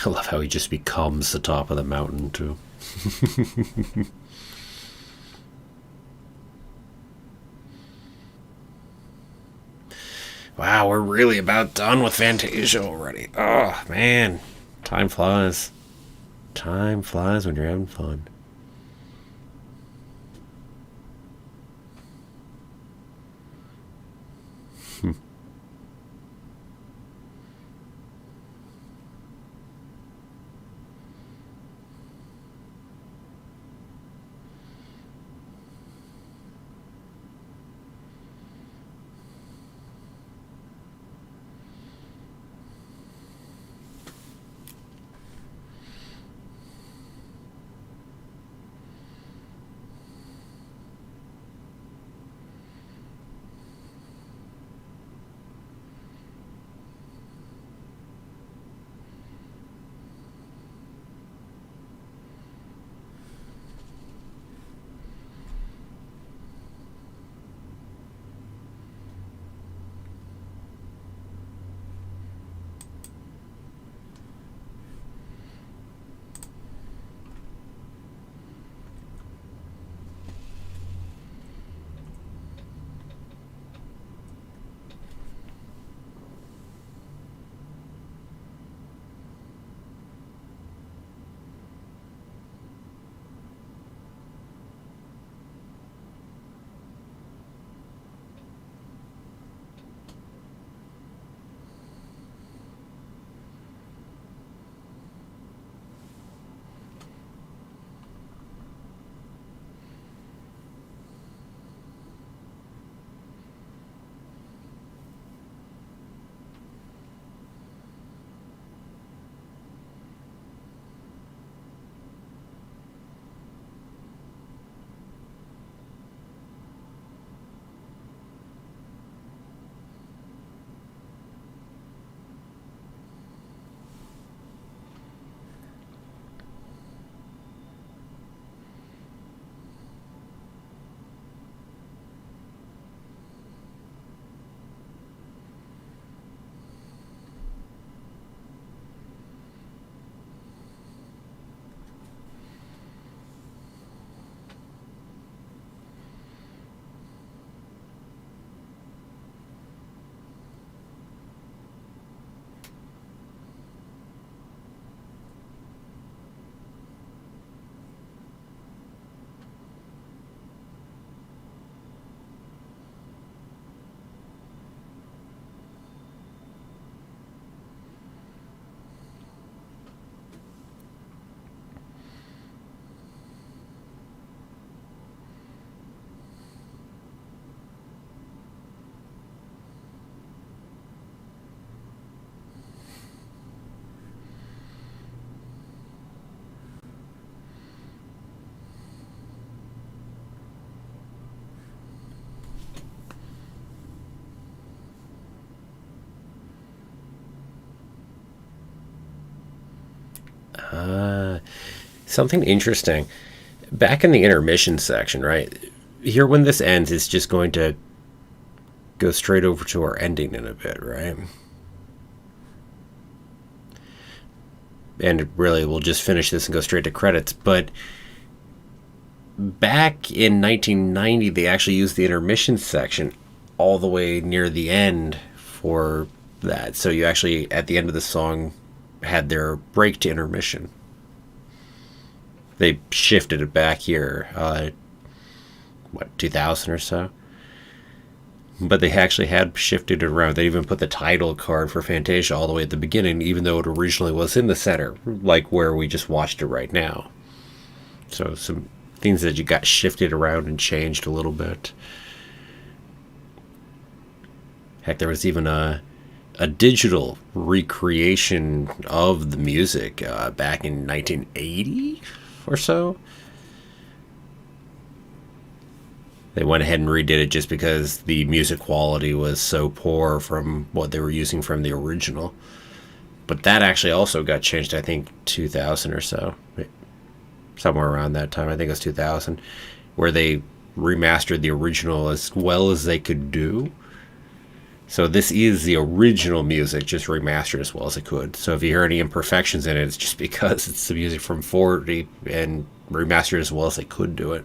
I love how he just becomes the top of the mountain, too. Wow, we're really about done with Fantasia already. Oh, man. Time flies. Time flies when you're having fun. Something interesting. Back in the intermission section, right? Here, when this ends, it's just going to go straight over to our ending in a bit, right? And really, we'll just finish this and go straight to credits. But back in 1990, they actually used the intermission section all the way near the end for that. So you actually, at the end of the song, had their break to intermission. They shifted it back here, 2000 or so? But they actually had shifted it around. They even put the title card for Fantasia all the way at the beginning, even though it originally was in the center, like where we just watched it right now. So some things that you got shifted around and changed a little bit. Heck, there was even a digital recreation of the music back in 1980 or so. They went ahead and redid it just because the music quality was so poor from what they were using from the original. But that actually also got changed, I think, 2000 or so. Somewhere around that time. I think it was 2000. Where they remastered the original as well as they could do. So this is the original music, just remastered as well as it could. So if you hear any imperfections in it, it's just because it's the music from 40 and remastered as well as they could do it.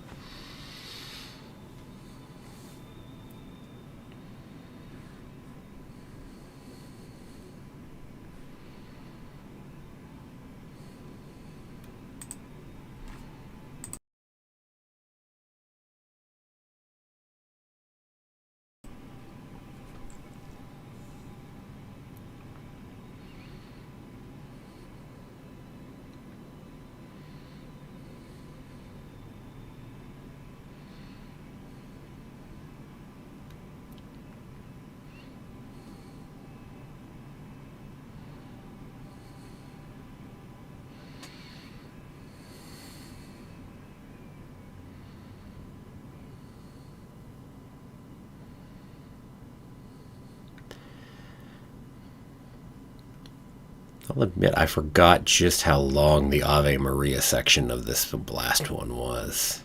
I'll admit I forgot just how long the Ave Maria section of this last one was.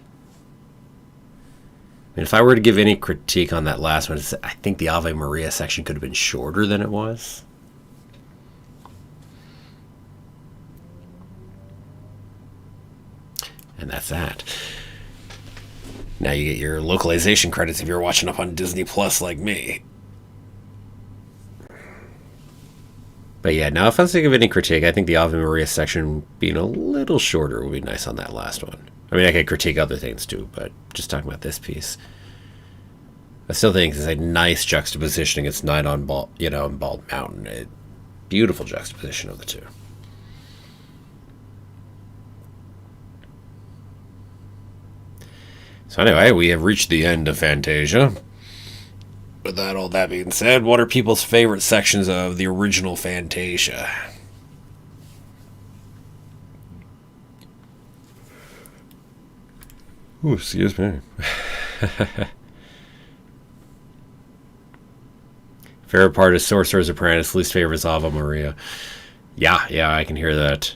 I mean, if I were to give any critique on that last one, I think the Ave Maria section could have been shorter than it was. And that's that. Now you get your localization credits if you're watching up on Disney Plus like me. But yeah, now if I was to give any critique, I think the Ave Maria section being a little shorter would be nice on that last one. I mean, I could critique other things too, but just talking about this piece. I still think it's a nice juxtaposition against Night on Bald, Bald Mountain. A beautiful juxtaposition of the two. So anyway, we have reached the end of Fantasia. With all that being said, what are people's favorite sections of the original Fantasia? Ooh, excuse me. Favorite part is Sorcerer's Apprentice. Least favorite is Ave Maria. Yeah, I can hear that.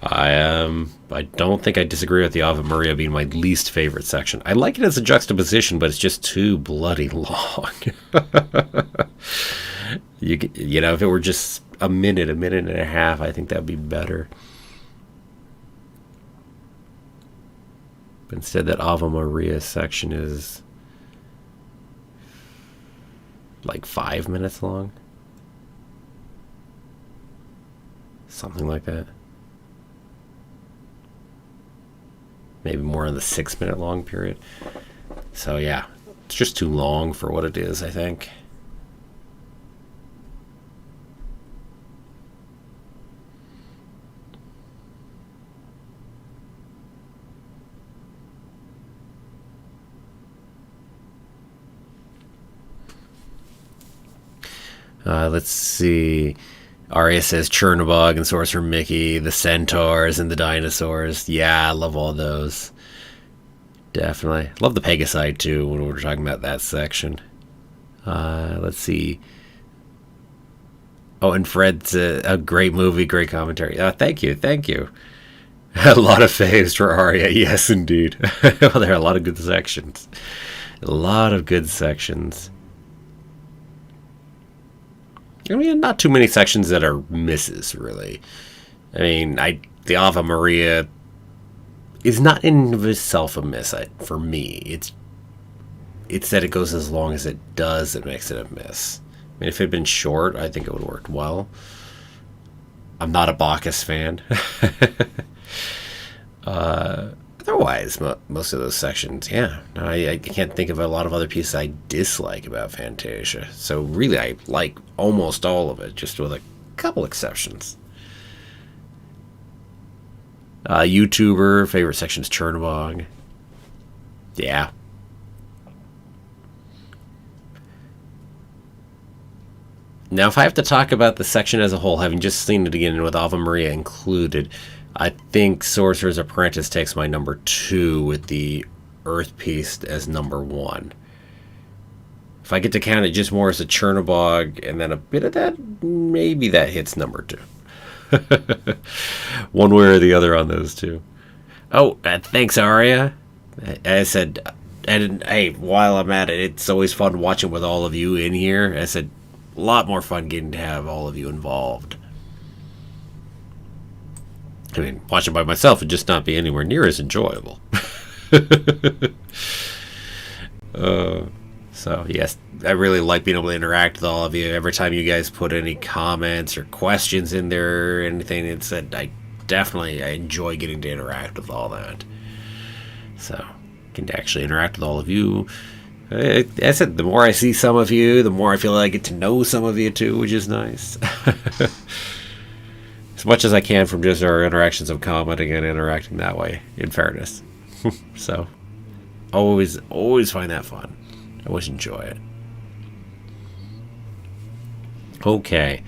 I don't think I disagree with the Ave Maria being my least favorite section. I like it as a juxtaposition, but it's just too bloody long. If it were just a minute and a half, I think that'd be better. But instead, that Ave Maria section is like 5 minutes long. Something like that. Maybe more in the 6 minute long period. So yeah, it's just too long for what it is, I think. Let's see. Arya says Chernobog and Sorcerer Mickey, the Centaurs and the Dinosaurs. Yeah, I love all those. Definitely. Love the Pegasi too when we're talking about that section. Let's see. Oh, and Fred's a great movie, great commentary. Thank you. A lot of faves for Arya. Yes, indeed. Well, there are a lot of good sections. I mean, not too many sections that are misses, really. I mean, the Ave Maria is not in of itself a miss for me. It's that it goes as long as it does that makes it a miss. I mean, if it had been short, I think it would have worked well. I'm not a Bacchus fan. Otherwise, most of those sections, yeah. No, I can't think of a lot of other pieces I dislike about Fantasia. So really, I like almost all of it, just with a couple exceptions. YouTuber, favorite section is Chernobog. Yeah. Now, if I have to talk about the section as a whole, having just seen it again with Ave Maria included, I think Sorcerer's Apprentice takes my number 2 with the Earth piece as number 1. If I get to count it just more as a Chernobog and then a bit of that, maybe that hits number 2. One way or the other on those two. Oh, thanks, Arya. I said, and hey, while I'm at it, it's always fun watching with all of you in here. I said, a lot more fun getting to have all of you involved. I mean, watching by myself would just not be anywhere near as enjoyable. So, yes, I really like being able to interact with all of you. Every time you guys put any comments or questions in there or anything, I enjoy getting to interact with all that. So, can actually interact with all of you. I said, the more I see some of you, the more I feel like I get to know some of you too, which is nice. As much as I can from just our interactions of commenting and interacting that way, in fairness. So, always find that fun. I always enjoy it. Okay,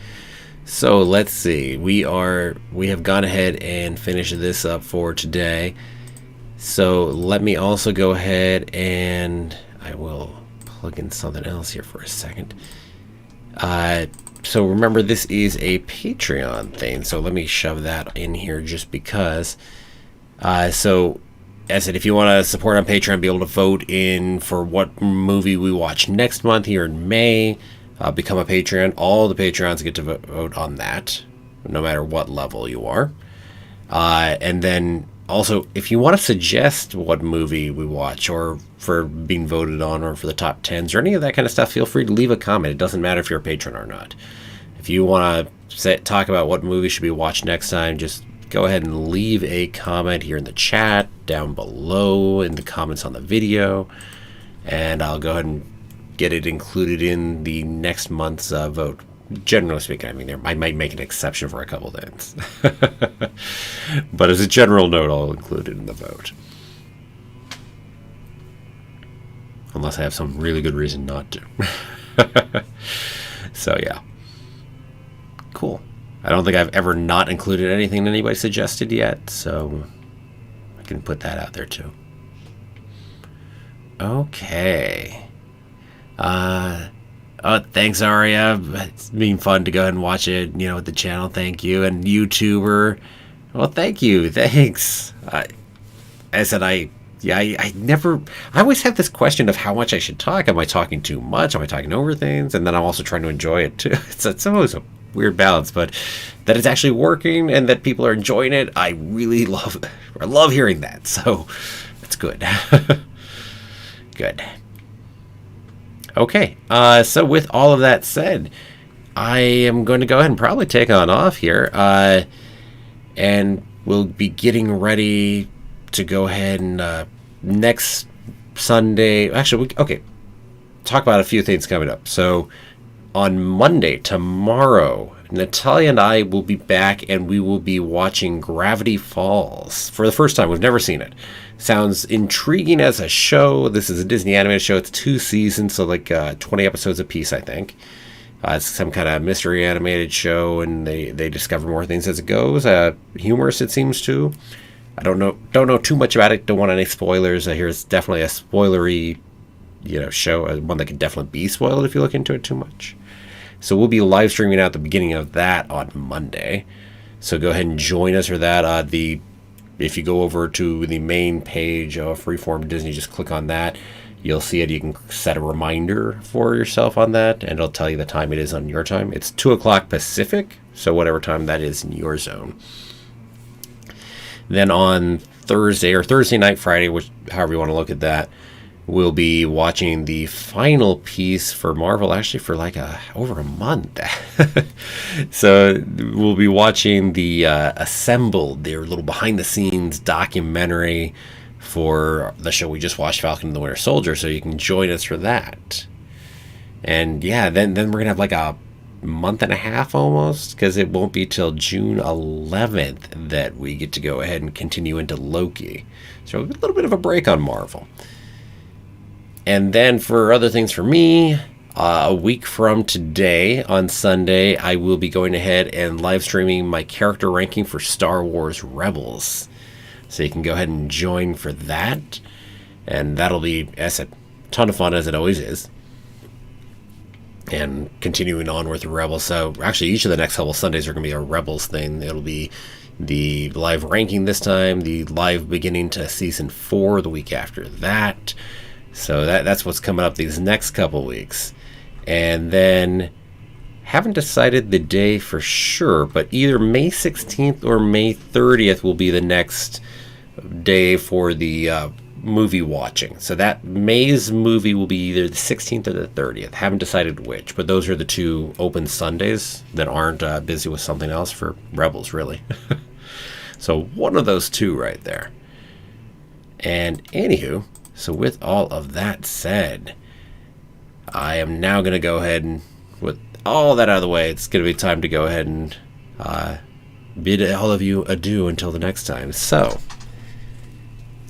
so let's see. We have gone ahead and finished this up for today. So let me also go ahead and I will plug in something else here for a second. So remember, this is a Patreon thing, so let me shove that in here just because. So, as I said, if you want to support on Patreon, be able to vote in for what movie we watch next month here in May, become a Patreon. All the Patreons get to vote on that, no matter what level you are. And then also, if you want to suggest what movie we watch, or for being voted on, or for the top 10s, or any of that kind of stuff, feel free to leave a comment. It doesn't matter if you're a patron or not. If you want to talk about what movie should be watched next time, just go ahead and leave a comment here in the chat, down below, in the comments on the video, and I'll go ahead and get it included in the next month's vote. Generally speaking, I mean, I might make an exception for a couple of days. But as a general note, I'll include it in the vote. Unless I have some really good reason not to. So, yeah. Cool. I don't think I've ever not included anything that anybody suggested yet, so I can put that out there too. Okay. Thanks, Aria. It's been fun to go ahead and watch it, with the channel. Thank you. And YouTuber. Well, thank you. Thanks. I said, I always have this question of how much I should talk. Am I talking too much? Am I talking over things? And then I'm also trying to enjoy it too. It's always a weird balance, but that it's actually working and that people are enjoying it, I really love. I love hearing that. So that's good. Good. Okay, so with all of that said, I am going to go ahead and probably take on off here, and we'll be getting ready to go ahead and next Sunday. Actually, talk about a few things coming up. So on Monday, tomorrow, Natalia and I will be back, and we will be watching Gravity Falls for the first time. We've never seen it. Sounds intriguing as a show. This is a Disney animated show. It's 2 seasons, so like 20 episodes apiece, I think. It's some kind of mystery animated show, and they discover more things as it goes. Humorous, it seems to. I don't know too much about it. Don't want any spoilers. I hear it's definitely a spoilery, show. One that can definitely be spoiled if you look into it too much. So we'll be live streaming out the beginning of that on Monday. So go ahead and join us for that. If you go over to the main page of Freeform Disney, just click on that. You'll see it. You can set a reminder for yourself on that, and it'll tell you the time it is on your time. It's 2 o'clock Pacific, so whatever time that is in your zone. Then on Thursday night, Friday, however you want to look at that, we'll be watching the final piece for Marvel, actually for like over a month. So we'll be watching the Assembled, their little behind-the-scenes documentary for the show we just watched, Falcon and the Winter Soldier, so you can join us for that. And yeah, then we're going to have like a month and a half almost, because it won't be till June 11th that we get to go ahead and continue into Loki. So a little bit of a break on Marvel. And then for other things for me, a week from today, on Sunday, I will be going ahead and live streaming my character ranking for Star Wars Rebels. So you can go ahead and join for that. And that'll be, as a ton of fun, as it always is. And continuing on with Rebels. So actually, each of the next couple Sundays are going to be a Rebels thing. It'll be the live ranking this time, the live beginning to Season 4 the week after that. So that's what's coming up these next couple weeks. And then haven't decided the day for sure, but either May 16th or May 30th will be the next day for the movie watching. So that May's movie will be either the 16th or the 30th. Haven't decided which, but those are the 2 open Sundays that aren't busy with something else for Rebels, really. So one of those 2 right there. And anywho, so with all of that said, I am now going to go ahead and, with all that out of the way, it's going to be time to go ahead and bid all of you adieu until the next time. So,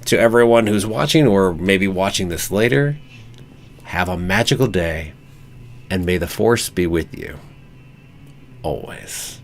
to everyone who's watching, or maybe watching this later, have a magical day, and may the Force be with you always.